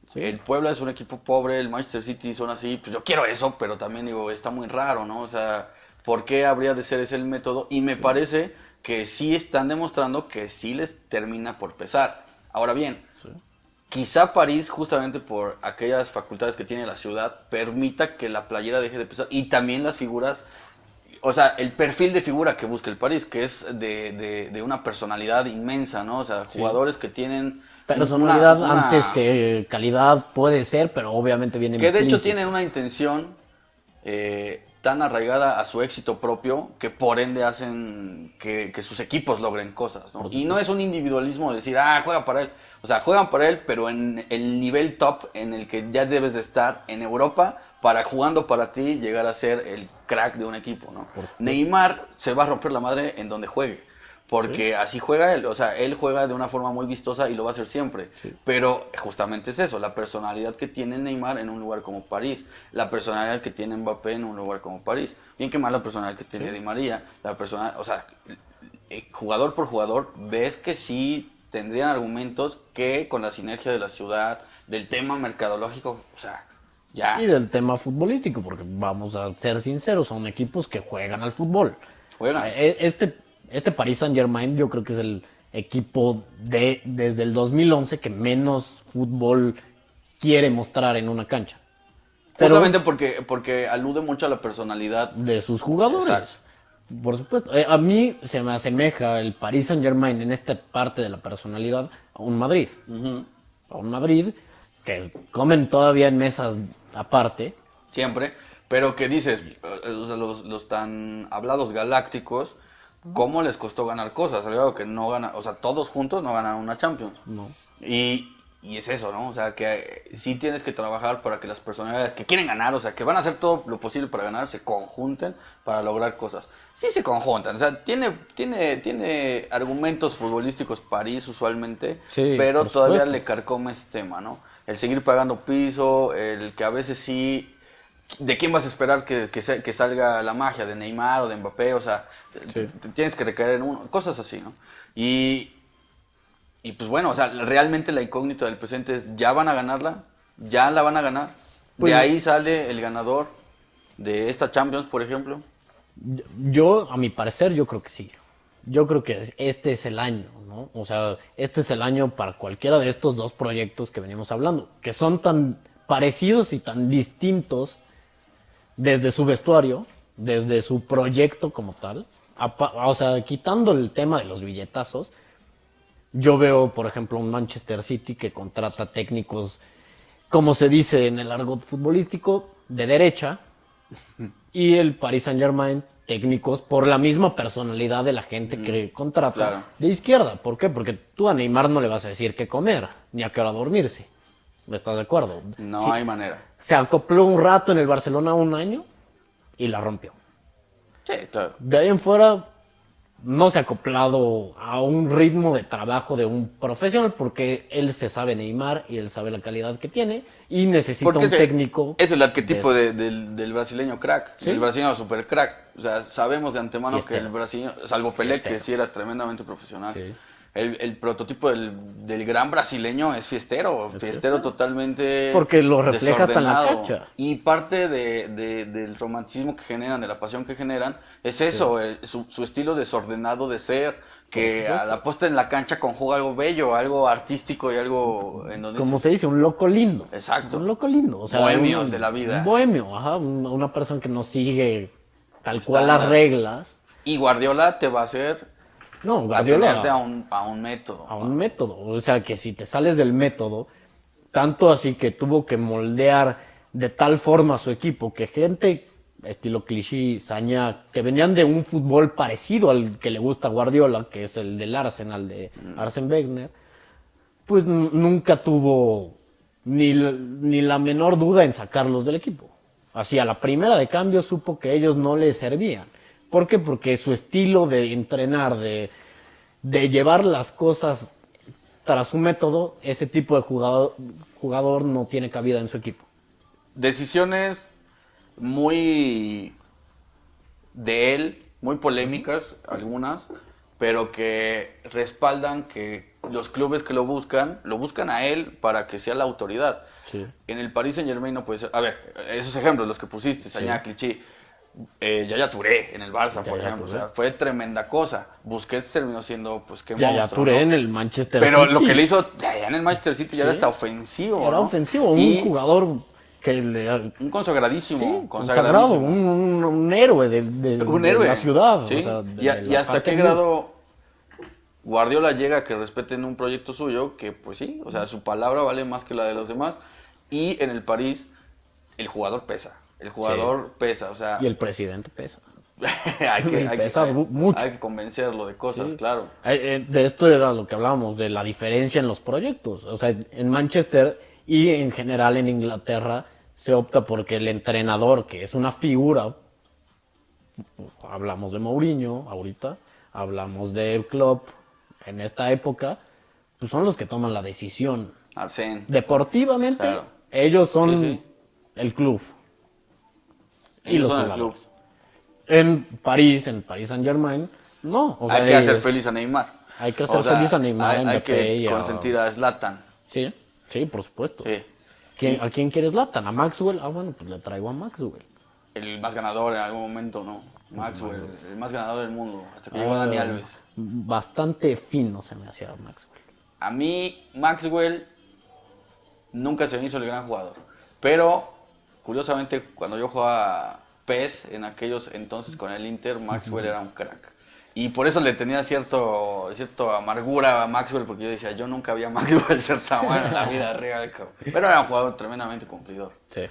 Sí. El Puebla es un equipo pobre, el Manchester City son así, pues yo quiero eso, pero también digo, está muy raro, ¿no? O sea, ¿por qué habría de ser ese el método? Y me parece que sí están demostrando que sí les termina por pesar. Ahora bien, quizá París, justamente por aquellas facultades que tiene la ciudad, permita que la playera deje de pesar. Y también las figuras, o sea, el perfil de figura que busca el París, que es de una personalidad inmensa, ¿no? O sea, jugadores que tienen... personalidad una- antes que calidad puede ser, pero obviamente viene Que de hecho implícito. tienen una intención tan arraigada a su éxito propio que por ende hacen que sus equipos logren cosas, ¿no? Y no es un individualismo de decir, juega para él. O sea, juegan para él, pero en el nivel top en el que ya debes de estar en Europa para jugando para ti llegar a ser el crack de un equipo, ¿no? Neymar se va a romper la madre en donde juegue. Porque así juega él, o sea, él juega de una forma muy vistosa y lo va a hacer siempre. Sí. Pero justamente es eso, la personalidad que tiene Neymar en un lugar como París, la personalidad que tiene Mbappé en un lugar como París. Bien que mal la personalidad que tiene Di María, o sea, jugador por jugador, ves que sí tendrían argumentos que con la sinergia de la ciudad, del tema mercadológico, o sea, ya Y del tema futbolístico, porque vamos a ser sinceros, son equipos que juegan al fútbol. juegan. Este Paris Saint-Germain yo creo que es el equipo desde el 2011 que menos fútbol quiere mostrar en una cancha. Pero Justamente porque alude mucho a la personalidad. de sus jugadores. Exacto. Por supuesto. A mí se me asemeja el Paris Saint-Germain en esta parte de la personalidad a un Madrid. A un Madrid que comen todavía en mesas aparte. Siempre, pero que dices, o sea, los tan hablados galácticos, ¿cómo les costó ganar cosas? Algo que no gana, o sea, todos juntos no ganan una Champions. No. Y es eso, ¿no? O sea, que sí tienes que trabajar para que las personalidades que quieren ganar, o sea, que van a hacer todo lo posible para ganar, se conjunten para lograr cosas. Sí se conjuntan, o sea, tiene argumentos futbolísticos París usualmente, Sí, pero por todavía supuesto. le carcome ese tema, ¿no? El seguir pagando piso, el que a veces sí... ¿De quién vas a esperar que salga la magia? ¿De Neymar o de Mbappé? O sea, te tienes que recaer en uno, cosas así, ¿no? Y pues bueno, o sea, realmente la incógnita del presente es, ¿ya van a ganarla? ¿Ya la van a ganar? Pues- ¿De ahí sale el ganador de esta Champions, por ejemplo? Yo, a mi parecer, yo creo que sí. Yo creo que este es el año, ¿no? O sea, este es el año para cualquiera de estos dos proyectos que venimos hablando, que son tan parecidos y tan distintos desde su vestuario, desde su proyecto como tal. O sea, quitando el tema de los billetazos, yo veo, por ejemplo, un Manchester City que contrata técnicos, como se dice en el argot futbolístico, de derecha, y el Paris Saint-Germain, técnicos por la misma personalidad de la gente que contrata, claro. de izquierda. ¿Por qué? Porque tú a Neymar no le vas a decir qué comer, ni a qué hora dormirse. ¿Estás de acuerdo? No Sí, hay manera. se acopló un rato en el Barcelona un año y la rompió. Sí, claro. De ahí en fuera no se ha acoplado a un ritmo de trabajo de un profesional porque él se sabe Neymar y él sabe la calidad que tiene y necesita un técnico. Es el arquetipo del brasileño crack, ¿Sí? del brasileño super crack. O sea, sabemos de antemano Fiestero. que el brasileño, salvo Pelé, Fiestero. que sí era tremendamente profesional. Sí. el prototipo del gran brasileño es fiestero totalmente porque lo refleja hasta en la desordenado. cancha. Y parte del romanticismo que generan, de la pasión que generan, es eso, su estilo desordenado de ser, que a la puesta en la cancha conjuga algo bello, algo artístico y algo en donde Como se dice, un loco lindo. Exacto. Un loco lindo. O sea, Bohemios de la vida. Un bohemio, ajá. Una persona que no sigue tal cual Estándar. las reglas. Y Guardiola te va a hacer No, Guardiola atenerte a un método. a un método. O sea, que si te sales del método, tanto así que tuvo que moldear de tal forma a su equipo que gente, estilo Clichy, Saña, que venían de un fútbol parecido al que le gusta a Guardiola, que es el del Arsenal, de Arsene Wenger, pues nunca tuvo ni la menor duda en sacarlos del equipo. Así, a la primera de cambio supo que ellos no le servían. ¿Por qué? Porque su estilo de entrenar, de llevar las cosas tras su método, ese tipo de jugador no tiene cabida en su equipo. Decisiones muy de él, muy polémicas algunas, pero que respaldan que los clubes que lo buscan a él para que sea la autoridad. Sí. En el Paris Saint-Germain no puede ser. A ver, esos ejemplos, los que pusiste, Sañá, Clichy, Yaya Touré en el Barça, por Yaya ejemplo. Touré. O sea, fue tremenda cosa. Busquets terminó siendo, pues, qué Ya monstruo, Touré ¿no? en el Manchester Pero City. lo que le hizo allá en el Manchester City ya Sí. era hasta ofensivo. Era ¿no? ofensivo, un Y jugador que le... un consagradísimo. Sí, consagrado, un héroe Un de héroe. la ciudad. Sí. O sea, de Y la hasta parte qué muy- grado Guardiola llega a que respeten un proyecto suyo, que pues sí, o sea, su palabra vale más que la de los demás. Y en el París, el jugador pesa. El jugador pesa, o sea, Y el presidente pesa. hay mucho. hay que convencerlo de cosas, claro. De esto era lo que hablábamos, de la diferencia en los proyectos. O sea, en Manchester y en general en Inglaterra se opta porque el entrenador, que es una figura, hablamos de Mourinho ahorita, hablamos de Klopp en esta época, pues son los que toman la decisión. Arsène. Deportivamente, Claro. ellos son Sí, sí. el club. Y Ellos los son el jugadores. club. En Paris Saint-Germain, no. O sea, Hay que hacer ellos- feliz a Neymar. Hay que hacer feliz a Neymar, Hay Mbappé que y a- consentir a Zlatan. Sí, sí, por supuesto. Sí. ¿A quién quieres Latan? ¿A Maxwell? Ah, bueno, pues le traigo a Maxwell. El más ganador en algún momento, ¿no? Maxwell, el más ganador del mundo. Hasta que llegó Dani Alves. Bastante fino se me hacía Maxwell. A mí, Maxwell nunca se me hizo el gran jugador. Pero, curiosamente, cuando yo jugaba PES en aquellos entonces con el Inter, Maxwell era un crack. Y por eso le tenía cierto amargura a Maxwell, porque yo decía, yo nunca había Maxwell ser tan bueno en la vida real, cabrón. Pero era un jugador tremendamente cumplidor. Sí.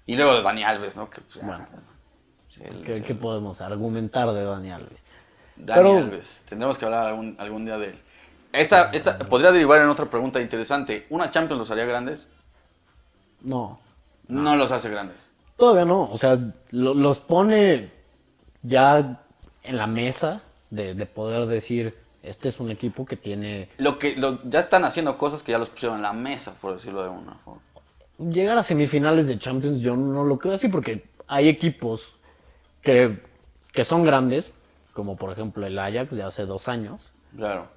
Y luego Dani Alves, ¿no? Que, pues, ya, Bueno. sí, ¿Qué podemos argumentar de Dani Alves? Dani Pero- Alves. Tendremos que hablar algún día de él. Esta podría derivar en otra pregunta interesante. ¿Una Champions los haría grandes? No, No los hace grandes. todavía no. O sea, los pone ya en la mesa de poder decir, este es un equipo que tiene... Ya están haciendo cosas que ya los pusieron en la mesa, por decirlo de una forma. Llegar a semifinales de Champions yo no lo creo así porque hay equipos que son grandes, como por ejemplo el Ajax de hace 2 años, Claro.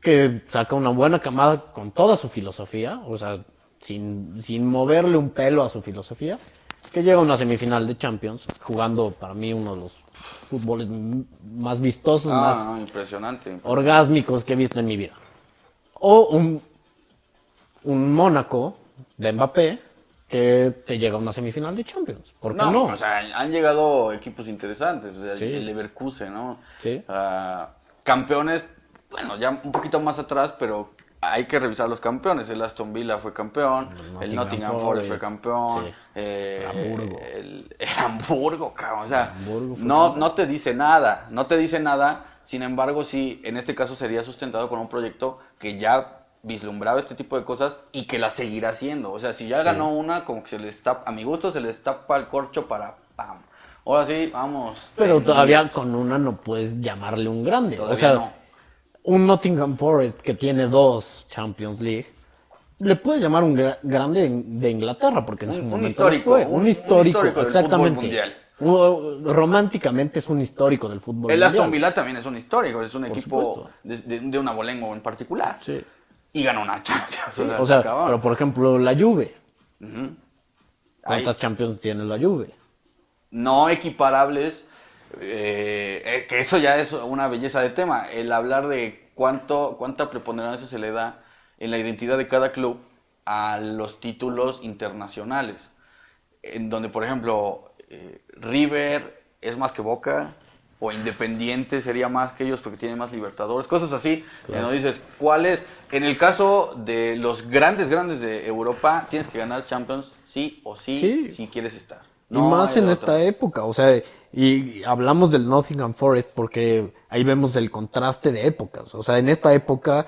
que saca una buena camada con toda su filosofía, o sea, sin moverle un pelo a su filosofía, que llega a una semifinal de Champions, jugando para mí uno de los fútboles más vistosos, más Impresionante. orgásmicos que he visto en mi vida. O un Mónaco de Mbappé que te llega a una semifinal de Champions. ¿Por qué no? O sea, han llegado equipos interesantes. O sea, Sí. el Leverkusen, ¿no? Sí. Campeones, bueno, ya un poquito más atrás, pero hay que revisar los campeones. El Aston Villa fue campeón, el Nottingham Forest fue campeón, Sí. el Hamburgo. el Hamburgo, cabrón. O sea, Hamburgo fue no te dice nada, no te dice nada. Sin embargo, sí, en este caso sería sustentado con un proyecto que ya vislumbraba este tipo de cosas y que la seguirá haciendo. O sea, si ya ganó una, como que se le está, a mi gusto, se le tapa el corcho para ¡pam! Ahora sí, vamos. Pero todavía con una no puedes llamarle un grande. Todavía O sea, no. un Nottingham Forest que tiene 2 Champions League, le puedes llamar un grande de Inglaterra, porque en su Un momento histórico, lo fue. Un histórico, del fútbol exactamente. mundial. Románticamente es un histórico del fútbol El Aston mundial. Villa también es un histórico, es un equipo supuesto. de un abolengo en particular. Sí. Y ganó una Champions. Sí, o sea, acabó. pero por ejemplo, la Juve. Ujú. ¿Cuántas Ahí, Champions tiene la Juve? no equiparables, que eso ya es una belleza de tema. El hablar de cuánta preponderancia se le da en la identidad de cada club a los títulos internacionales. En donde, por ejemplo, River es más que Boca, o Independiente sería más que ellos porque tiene más Libertadores, cosas así. Claro. No dices, ¿cuál es? En el caso de los grandes de Europa, tienes que ganar Champions sí o sí, Sí. si quieres estar. Y más hay en de esta otra. época, o sea, y hablamos del Nottingham Forest porque ahí vemos el contraste de épocas. O sea, en esta época,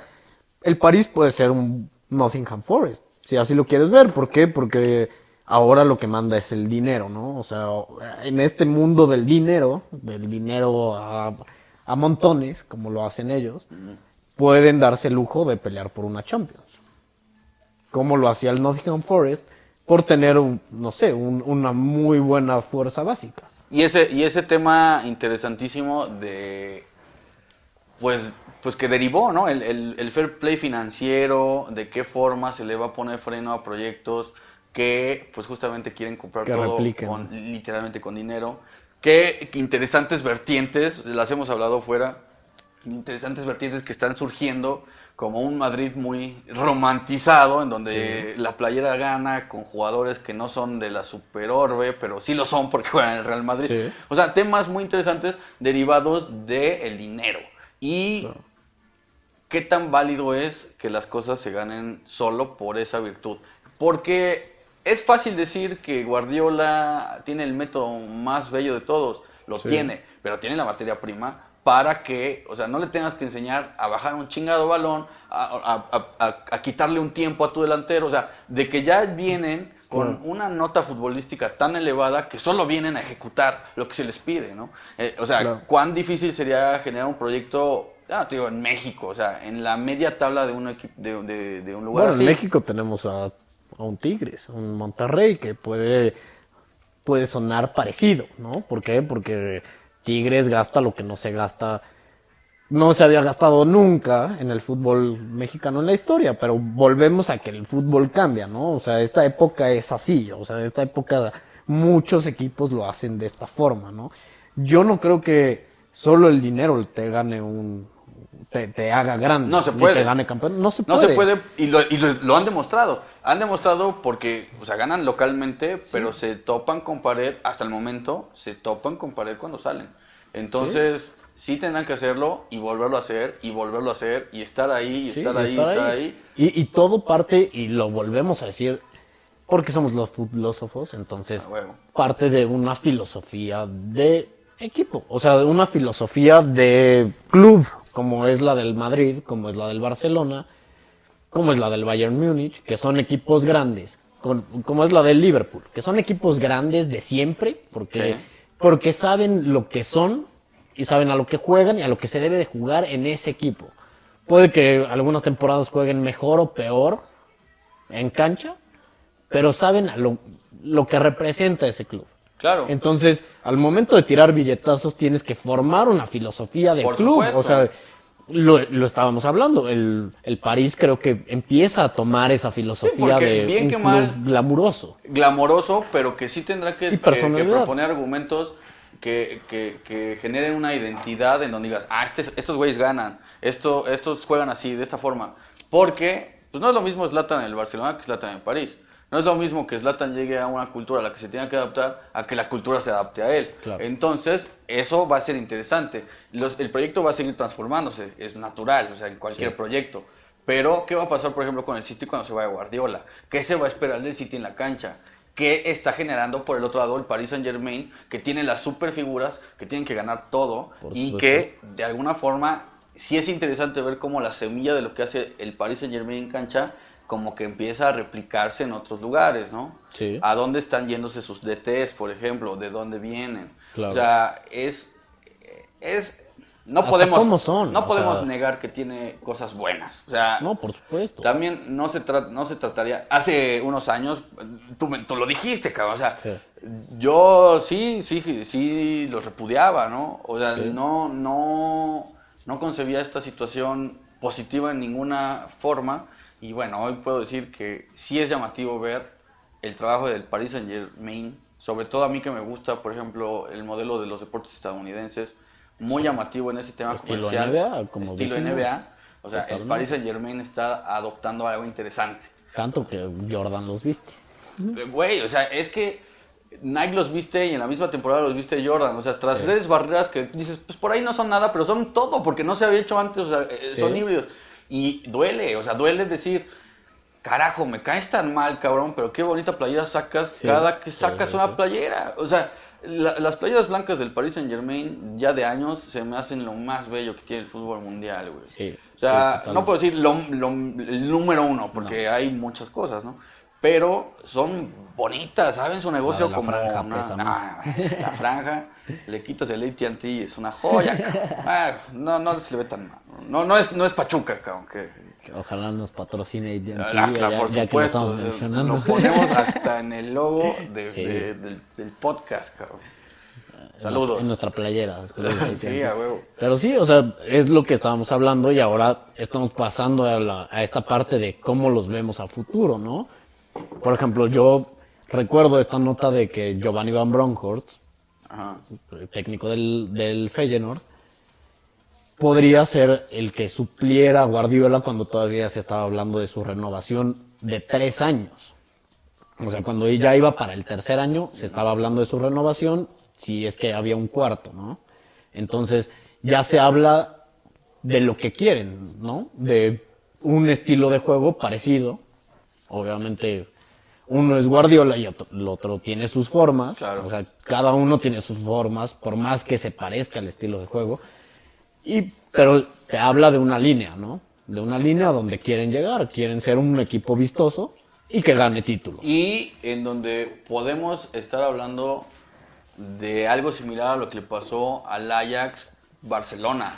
el París puede ser un Nottingham Forest, si así lo quieres ver. ¿Por qué? Porque ahora lo que manda es el dinero, ¿no? O sea, en este mundo del dinero a montones, como lo hacen ellos, pueden darse el lujo de pelear por una Champions. Como lo hacía el Nottingham Forest, por tener una muy buena fuerza básica. Y ese tema interesantísimo de, pues que derivó, ¿no? El fair play financiero, de qué forma se le va a poner freno a proyectos que, pues justamente quieren comprar Que todo repliquen. literalmente con dinero. Qué interesantes vertientes, las hemos hablado fuera, interesantes vertientes que están surgiendo, como un Madrid muy romantizado, en donde la playera gana con jugadores que no son de la super orbe, pero sí lo son porque juegan en el Real Madrid. Sí. O sea, temas muy interesantes derivados del dinero. Y Claro. qué tan válido es que las cosas se ganen solo por esa virtud. Porque es fácil decir que Guardiola tiene el método más bello de todos, lo Sí. tiene, pero tiene la materia prima para que, o sea, no le tengas que enseñar a bajar un chingado balón, a quitarle un tiempo a tu delantero, o sea, de que ya vienen con Claro. una nota futbolística tan elevada que solo vienen a ejecutar lo que se les pide, ¿no? O sea, Claro. cuán difícil sería generar un proyecto, te digo, en México, o sea, en la media tabla de un equipo, de un lugar Bueno, así. en México tenemos a un Tigres, a un Monterrey que puede sonar parecido, ¿no? ¿Por qué? Porque Tigres gasta lo que no se gasta, no se había gastado nunca en el fútbol mexicano en la historia, pero volvemos a que el fútbol cambia, ¿no? O sea, esta época es así, o sea, esta época muchos equipos lo hacen de esta forma, ¿no? Yo no creo que solo el dinero te gane te haga grande, No se ni puede. te gane campeón, no se No puede. se puede, y lo han demostrado. Han demostrado porque, o sea, ganan localmente, pero se topan con pared, hasta el momento, se topan con pared cuando salen. Entonces, sí tendrán que hacerlo y volverlo a hacer, y volverlo a hacer, y estar ahí, y Sí, estar y ahí, y estar estar ahí. ahí. Y todo parte, y lo volvemos a decir, porque somos los filósofos, entonces A huevo. parte de una filosofía de equipo, o sea, de una filosofía de club, como es la del Madrid, como es la del Barcelona, como es la del Bayern Múnich, que son equipos grandes, como es la del Liverpool, que son equipos grandes de siempre, Sí. porque saben lo que son y saben a lo que juegan y a lo que se debe de jugar en ese equipo. Puede que algunas temporadas jueguen mejor o peor en cancha, pero saben a lo que representa ese club. Claro. Entonces, al momento de tirar billetazos, tienes que formar una filosofía de Por club. supuesto. O sea, lo estábamos hablando. El París creo que empieza a tomar esa filosofía porque de bien un que club mal- glamuroso. Glamoroso, pero que sí tendrá que personalidad. proponer argumentos que generen una identidad en donde digas, estos güeyes ganan, estos juegan así, de esta forma. Porque, pues no es lo mismo Zlatan en el Barcelona que Zlatan en París. No es lo mismo que Zlatan llegue a una cultura a la que se tenga que adaptar a que la cultura se adapte a él. Claro. Entonces, eso va a ser interesante. El proyecto va a seguir transformándose, es natural, o sea, en cualquier Sí. proyecto. Pero, ¿qué va a pasar, por ejemplo, con el City cuando se vaya Guardiola? ¿Qué se va a esperar del City en la cancha? ¿Qué está generando por el otro lado el Paris Saint-Germain, que tiene las super figuras, que tienen que ganar todo Por y supuesto. que, de alguna forma, sí es interesante ver cómo la semilla de lo que hace el Paris Saint-Germain en cancha como que empieza a replicarse en otros lugares, ¿no? Sí. ¿A dónde están yéndose sus DTs, por ejemplo? ¿De dónde vienen? Claro. O sea, no Hasta podemos, cómo son, no o podemos sea. negar que tiene cosas buenas. O sea, No, por supuesto. también no se trataría, hace unos años, tú lo dijiste, cabrón, o sea, Sí. Yo sí los repudiaba, ¿no? O sea, Sí. no concebía esta situación positiva en ninguna forma. Y bueno, hoy puedo decir que sí es llamativo ver el trabajo del Paris Saint-Germain, sobre todo a mí que me gusta, por ejemplo, el modelo de los deportes estadounidenses, muy llamativo en ese tema Estilo comercial, NBA, como estilo dijimos. NBA. O sea, el Totalmente. Paris Saint-Germain está adoptando algo interesante. Tanto que Jordan los viste. Güey, o sea, es que Nike los viste y en la misma temporada los viste Jordan. O sea, tras Sí. redes barreras que dices, pues por ahí no son nada, pero son todo, porque no se había hecho antes, o sea, Sí. son híbridos. Y duele, o sea, duele decir, carajo, me caes tan mal, cabrón, pero qué bonita playera sacas Sí. cada que Sí, sacas sí, una sí. playera. O sea, las playeras blancas del Paris Saint Germain ya de años se me hacen lo más bello que tiene el fútbol mundial, güey. Sí, O sea, sí, no puedo decir el número uno, porque hay muchas cosas, ¿no? Pero son bonitas, ¿saben? Su negocio La como franja pesa más. la franja, le quitas el AT&T, es una joya, cabrón. No se le ve tan mal. No es Pachuca, cabrón, Que ojalá nos patrocine AT&T, claro, por ya que lo estamos supuesto, mencionando. lo ponemos hasta en el logo Sí. del podcast, cabrón. Saludos. En nuestra playera. Sí, a huevo. Pero sí, o sea, es lo que estábamos hablando y ahora estamos pasando a esta parte de cómo los vemos a futuro, ¿no? Por ejemplo, yo recuerdo esta nota de que Giovanni Van Bronckhorst, Ajá. el técnico del Feyenoord, podría ser el que supliera a Guardiola cuando todavía se estaba hablando de su renovación de 3 años. O sea, cuando ya iba para el tercer año, se estaba hablando de su renovación, si es que había un cuarto, ¿no? Entonces, ya se habla de lo que quieren, ¿no? De un estilo de juego parecido. Obviamente, uno es Guardiola y el otro tiene sus formas. Claro. O sea, cada uno tiene sus formas, por más que se parezca al estilo de juego. Pero te habla de una línea, ¿no? De una línea donde quieren llegar, quieren ser un equipo vistoso y que gane títulos. Y en donde podemos estar hablando de algo similar a lo que le pasó al Ajax Barcelona.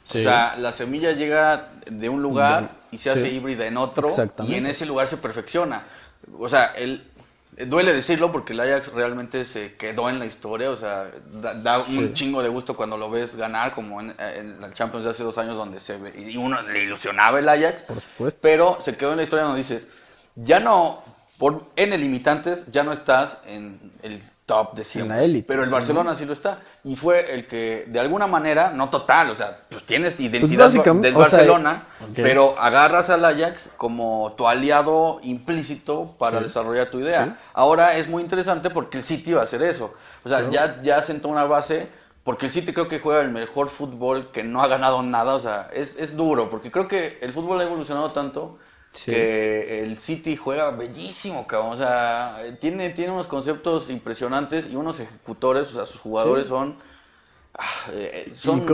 Sí. O sea, la semilla llega de un lugar y se hace Sí. híbrida en otro, Exactamente. y en ese lugar se perfecciona. O sea, duele decirlo porque el Ajax realmente se quedó en la historia. O sea, da un chingo de gusto cuando lo ves ganar, como en la Champions de hace 2 años, donde y uno le ilusionaba el Ajax. Por supuesto. Pero se quedó en la historia donde dices, ya no, por N limitantes, ya no estás en el top de siempre. En la élite, Pero el sí, Barcelona sí lo está. Y fue el que, de alguna manera, no total, o sea, pues tienes identidad básicamente, del o sea, Barcelona, ok. pero agarras al Ajax como tu aliado implícito para Sí. desarrollar tu idea. Sí. Ahora es muy interesante porque el City va a hacer eso. O sea, ya sentó una base, porque el City creo que juega el mejor fútbol, que no ha ganado nada. O sea, es duro, porque creo que el fútbol ha evolucionado tanto Sí. que el City juega bellísimo, cabrón. O sea, tiene unos conceptos impresionantes y unos ejecutores, o sea, sus jugadores Sí. son...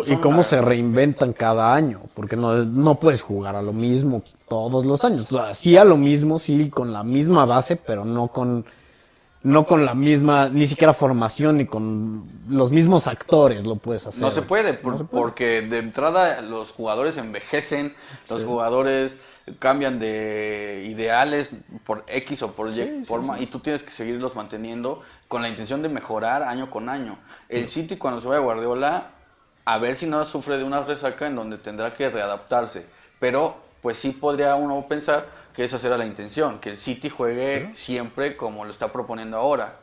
Y cómo se reinventan cada año, porque no puedes jugar a lo mismo todos los años. O sea, sí a lo mismo, sí con la misma base, pero no con la misma, ni siquiera formación, ni con los mismos actores lo puedes hacer. No se puede, No se puede. porque de entrada los jugadores envejecen, los jugadores cambian de ideales por X o por Y forma, y tú tienes que seguirlos manteniendo con la intención de mejorar año con año. El City, cuando se vaya Guardiola, a ver si no sufre de una resaca en donde tendrá que readaptarse. Pero pues sí podría uno pensar que esa será la intención, que el City juegue siempre como lo está proponiendo ahora.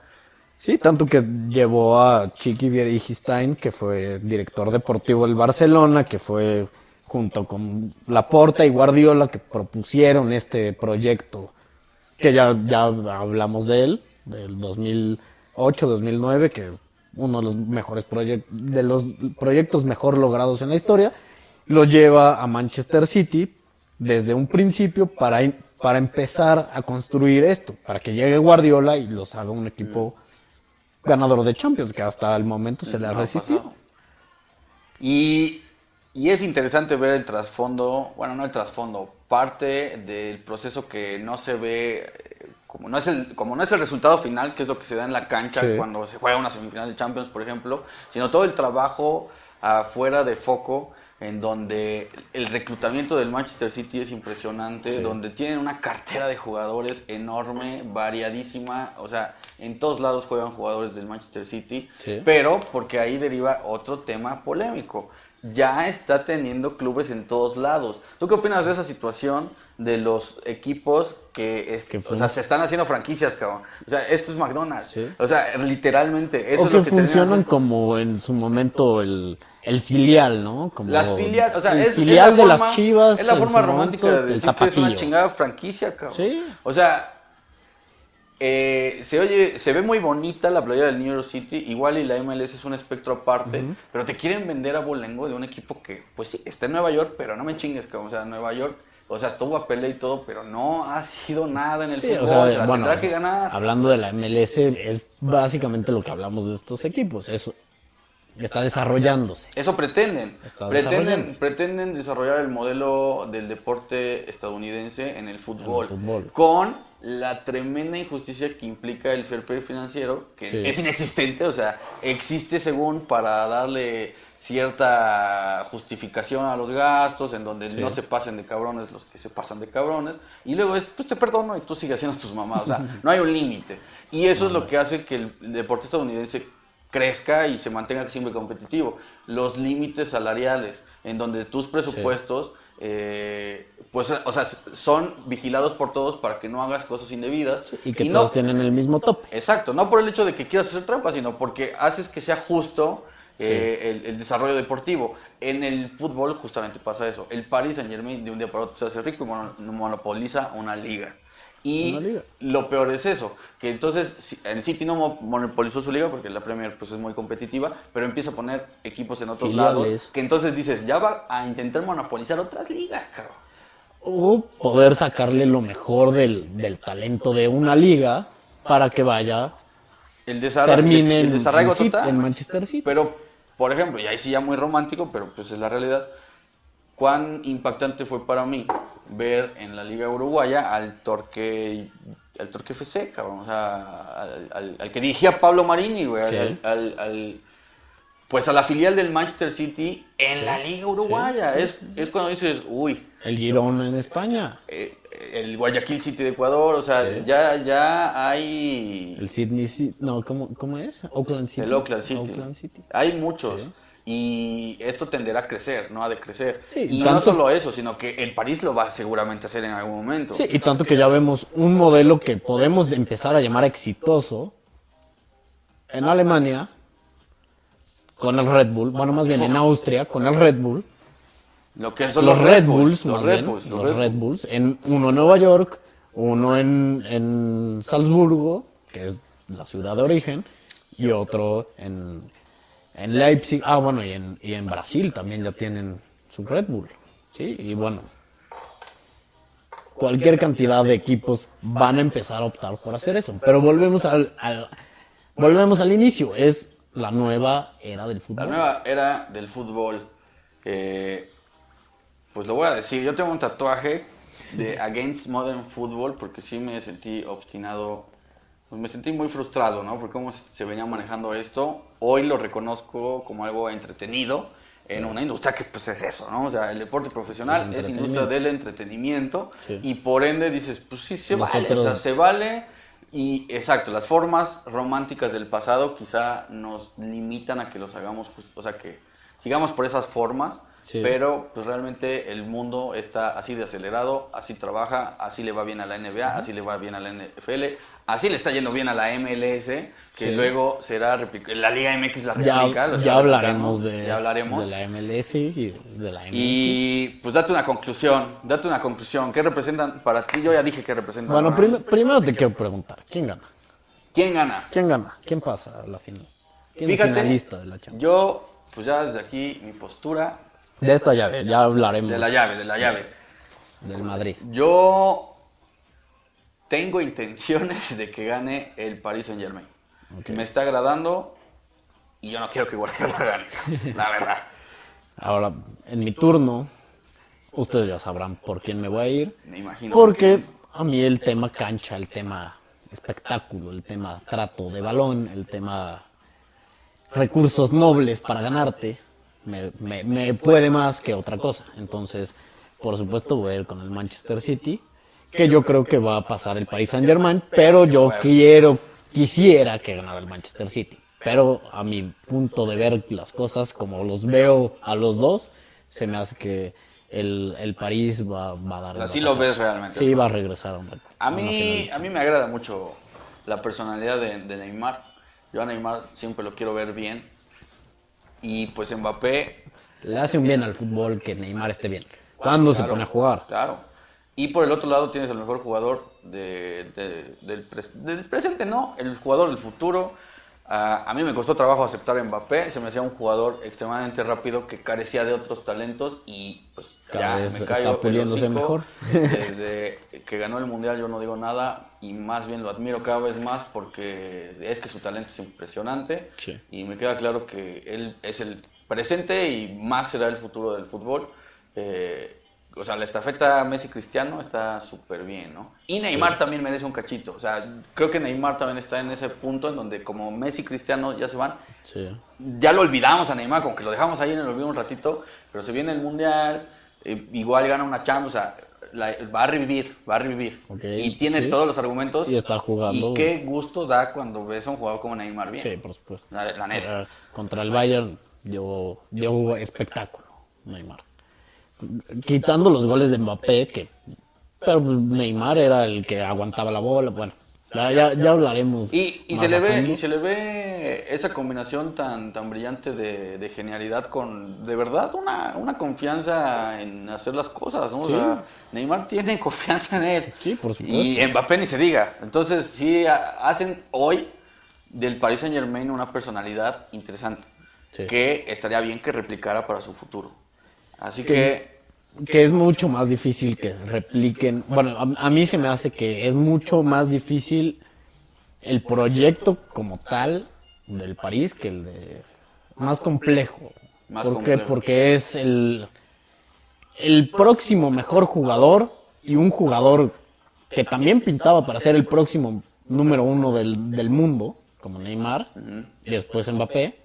Sí, tanto que llevó a Chiqui Vierigistain, que fue director deportivo del Barcelona, que fue junto con Laporta y Guardiola, que propusieron este proyecto, que ya hablamos de él, del 2008-2009, que uno de los mejores de los proyectos mejor logrados en la historia, lo lleva a Manchester City desde un principio para empezar a construir esto, para que llegue Guardiola y los haga un equipo ganador de Champions, que hasta el momento se le ha No resistido. pasado. Y es interesante ver el trasfondo, bueno, no el trasfondo, parte del proceso que no se ve, como no es el resultado final, que es lo que se da en la cancha Sí. cuando se juega una semifinal de Champions, por ejemplo, sino todo el trabajo afuera de foco, en donde el reclutamiento del Manchester City es impresionante, Sí. donde tienen una cartera de jugadores enorme, variadísima. O sea, En todos lados juegan jugadores del Manchester City, Sí. pero porque ahí deriva otro tema polémico. Ya está teniendo clubes en todos lados. ¿Tú qué opinas de esa situación de los equipos que se están haciendo franquicias, cabrón? O sea, esto es McDonald's. Sí. O sea, literalmente, eso O es que lo que terminan funcionan haciendo. como en su momento el filial, ¿no? Como Las filiales, o sea, el es filial la de forma- las Chivas. Es la en forma su romántica momento, de el decir que es una tapatío. chingada franquicia, cabrón. Sí. O sea, se ve muy bonita la playera del New York City, igual y la MLS es un espectro aparte, pero te quieren vender a bolengo de un equipo que, pues sí, está en Nueva York, pero no me chingues, cabrón. O sea, Nueva York, o sea, tuvo a Pelé y todo, pero no ha sido nada en el Sí, fútbol, o sea, se la bueno, tendrá que ganar. hablando de la MLS, es básicamente lo que hablamos de estos equipos. Eso está desarrollándose. Eso pretenden. Está Pretenden desarrollar el modelo del deporte estadounidense en el fútbol. fútbol. Con la tremenda injusticia que implica el fair play financiero, que Sí. es inexistente, o sea, existe según para darle cierta justificación a los gastos, en donde Sí. no se pasen de cabrones los que se pasan de cabrones, y luego es, pues te perdono y tú sigues haciendo tus mamás, o sea, no hay un límite. Y eso es lo que hace que el deporte estadounidense crezca y se mantenga siempre competitivo. Los límites salariales, en donde tus presupuestos, pues, o sea, son vigilados por todos para que no hagas cosas indebidas. Y que no- todos tienen el mismo tope. Exacto, no por el hecho de que quieras hacer trampa, sino porque haces que sea justo el desarrollo deportivo. En el fútbol justamente pasa eso. El Paris Saint-Germain de un día para otro se hace rico y monopoliza una liga. Y Una liga. lo peor es eso, que entonces el City no monopolizó su liga porque la Premier pues es muy competitiva, pero empieza a poner equipos en otros Filiales. lados, que entonces dices, ya va a intentar monopolizar otras ligas, cabrón. O poder sacarle lo mejor del talento de una liga para que vaya, El desarrollo, termine el desarraigo City, total. en Manchester City. Pero, por ejemplo, y ahí sí ya muy romántico, pero pues es la realidad, cuán impactante fue para mí ver en la Liga Uruguaya al Torque FC, cabrón, o sea, al que dirigía Pablo Marini, güey, Sí. pues a la filial del Manchester City en la Liga Uruguaya. Es cuando dices, uy, El Girona en España. el Guayaquil City de Ecuador, o sea, Sí. ya hay... El Sydney City. No, ¿cómo es? Oakland City. El Oakland City. Oakland City. Hay muchos. Sí. Y esto tenderá a crecer, no a decrecer. Sí, y tanto- no solo eso, sino que el París lo va seguramente a hacer en algún momento. Sí, y tanto que ya vemos un modelo que podemos empezar a llamar exitoso en Alemania con el Red Bull, bueno, más bien en Austria con el Red Bull, Lo que son los Red Bulls, los más Red bien, Bulls, los Red Bulls, en uno en Nueva York, uno en Salzburgo, que es la ciudad de origen, y otro en Leipzig, bueno, y en Brasil también ya tienen su Red Bull, sí, y bueno, cualquier cantidad de equipos van a empezar a optar por hacer eso. Pero volvemos al inicio, es la nueva era del La fútbol. nueva era del fútbol. Pues lo voy a decir, yo tengo un tatuaje de Against Modern Football porque sí me sentí obstinado, pues me sentí muy frustrado, ¿no? Por cómo se venía manejando esto. Hoy lo reconozco como algo entretenido en una industria que pues es eso, ¿no? O sea, el deporte profesional es industria del entretenimiento Sí. y por ende dices, pues sí, se vale, Nosotros- o sea, se vale. Y exacto, las formas románticas del pasado quizá nos limitan a que los hagamos, pues, o sea, que sigamos por esas formas, Sí. pero pues realmente el mundo está así de acelerado, así trabaja, así le va bien a la NBA, así le va bien a la NFL, así le está yendo bien a la MLS, que Sí. luego será la Liga MX la Ya, replica, lo ya está hablaremos replicando, de, ya hablaremos. de la MLS y de la MX. Y pues date una conclusión, ¿qué representan para ti? Yo ya dije que representan. Bueno, para- primero te quiero preguntar, ¿quién gana? ¿Quién gana? ¿Quién gana? ¿Quién pasa a la final? ¿Quién es Fíjate, el finalista de la Champions? yo, pues ya desde aquí, mi postura De esta llave, ya hablaremos. de la llave. Del Madrid. Yo tengo intenciones de que gane el Paris Saint Germain. Ok. Me está agradando y yo no quiero que Guardiola gane, la verdad. Ahora, en mi turno, ustedes ya sabrán por quién me voy a ir. Me imagino. Porque a mí el tema cancha, el tema espectáculo, el tema trato de balón, el tema recursos nobles para ganarte, me puede más que otra cosa. Entonces, por supuesto, voy a ir con el Manchester City, que yo creo que va a pasar el Paris Saint-Germain, pero yo quiero quisiera que ganara el Manchester City. Pero a mi punto de ver las cosas, como los veo a los dos, se me hace que el París va a dar... Así lo ves realmente. Sí, va a regresar a una A final mí, de a mí me agrada mucho la personalidad de Neymar. Yo a Neymar siempre lo quiero ver bien. Y pues Mbappé... Le hace un bien al fútbol que Neymar esté bien. ¿Cuándo se pone a jugar? Claro. Y por el otro lado tienes el mejor jugador del presente, no, el jugador del futuro. A mí me costó trabajo aceptar a Mbappé, se me hacía un jugador extremadamente rápido que carecía de otros talentos y pues Cada ya vez me está cayó el puliéndose hocico. mejor. Desde que ganó el Mundial yo no digo nada y más bien lo admiro cada vez más porque es que su talento es impresionante. Sí. Y me queda claro que él es el presente y más será el futuro del fútbol. O sea, la estafeta Messi-Cristiano está súper bien, ¿no? Y Neymar también merece un cachito. O sea, creo que Neymar también está en ese punto en donde como Messi y Cristiano ya se van, Sí. ya lo olvidamos a Neymar, como que lo dejamos ahí en el olvido un ratito, pero se viene el Mundial, igual gana una Champions, o sea, va a revivir. Okay, Y tiene sí. todos los argumentos. Y está jugando. Y qué gusto da cuando ves a un jugador como Neymar bien. Sí, por supuesto. La neta. Contra el Bayern dio espectáculo, Neymar. Quitando los goles de Mbappé, pero Neymar era el que aguantaba la bola. Bueno, ya hablaremos. Y más se le a ve, fondo. y se le ve esa combinación tan brillante de genialidad con, de verdad, una confianza en hacer las cosas, ¿no? Sí. O sea, Neymar tiene confianza en él. Sí, por supuesto. Y Mbappé ni se diga. Entonces, sí, hacen hoy del Paris Saint-Germain una personalidad interesante. Sí. Que estaría bien que replicara para su futuro. Así que Que es mucho más difícil que repliquen. Bueno, a mí se me hace que es mucho más difícil el proyecto como tal del París que el de... Más complejo. Más ¿Por qué? complejo. Porque es el próximo mejor jugador y un jugador que también pintaba para ser el próximo número uno del mundo, como Neymar, y después Mbappé,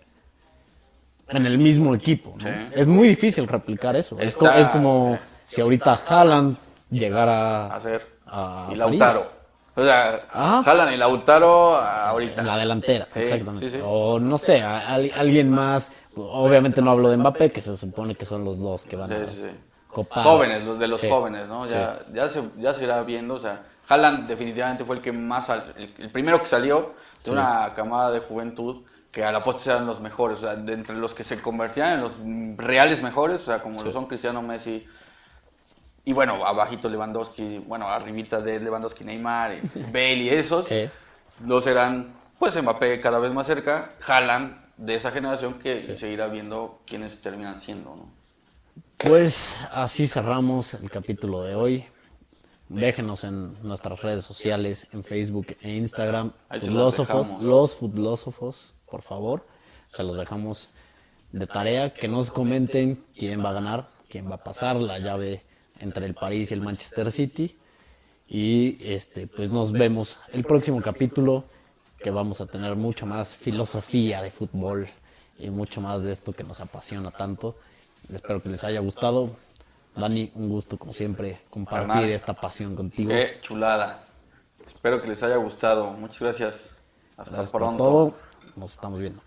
en el mismo equipo, ¿no? Sí. Es muy difícil replicar eso. Es como si ahorita Haaland llegara hacer. a Y Lautaro. París. O sea, Ajá. Haaland y Lautaro ahorita. En la delantera, Sí, exactamente. sí, sí. O no sé, alguien más. Obviamente no hablo de Mbappé, que se supone que son los dos que van a Sí, sí, sí. copar. Jóvenes, los de los Sí, jóvenes, ¿no? Ya se irá viendo. O sea, Haaland definitivamente fue el que más, el primero que salió de una camada de juventud que a la postre eran los mejores. O sea, de entre los que se convertían en los reales mejores, o sea, como lo son Cristiano, Messi. Y bueno, abajito Lewandowski, bueno, arribita de Lewandowski, Neymar, y Bale y esos. Sí. Los eran, pues Mbappé cada vez más cerca, Haaland de esa generación que seguirá viendo quiénes terminan siendo, ¿no? Pues así cerramos el capítulo de hoy. Déjenos en nuestras redes sociales, en Facebook e Instagram, Ahí se los Futbolósofos, dejamos. los Futbolósofos, por favor. Se los dejamos de tarea, que nos comenten quién va a ganar, quién va a pasar la llave entre el París y el Manchester City. Y pues nos vemos el próximo capítulo, que vamos a tener mucha más filosofía de fútbol y mucho más de esto que nos apasiona tanto. Espero que les haya gustado. Dani, un gusto como siempre compartir Hernán. esta pasión contigo. Qué chulada. Espero que les haya gustado. Muchas gracias. Hasta Gracias por pronto. todo. Nos estamos viendo.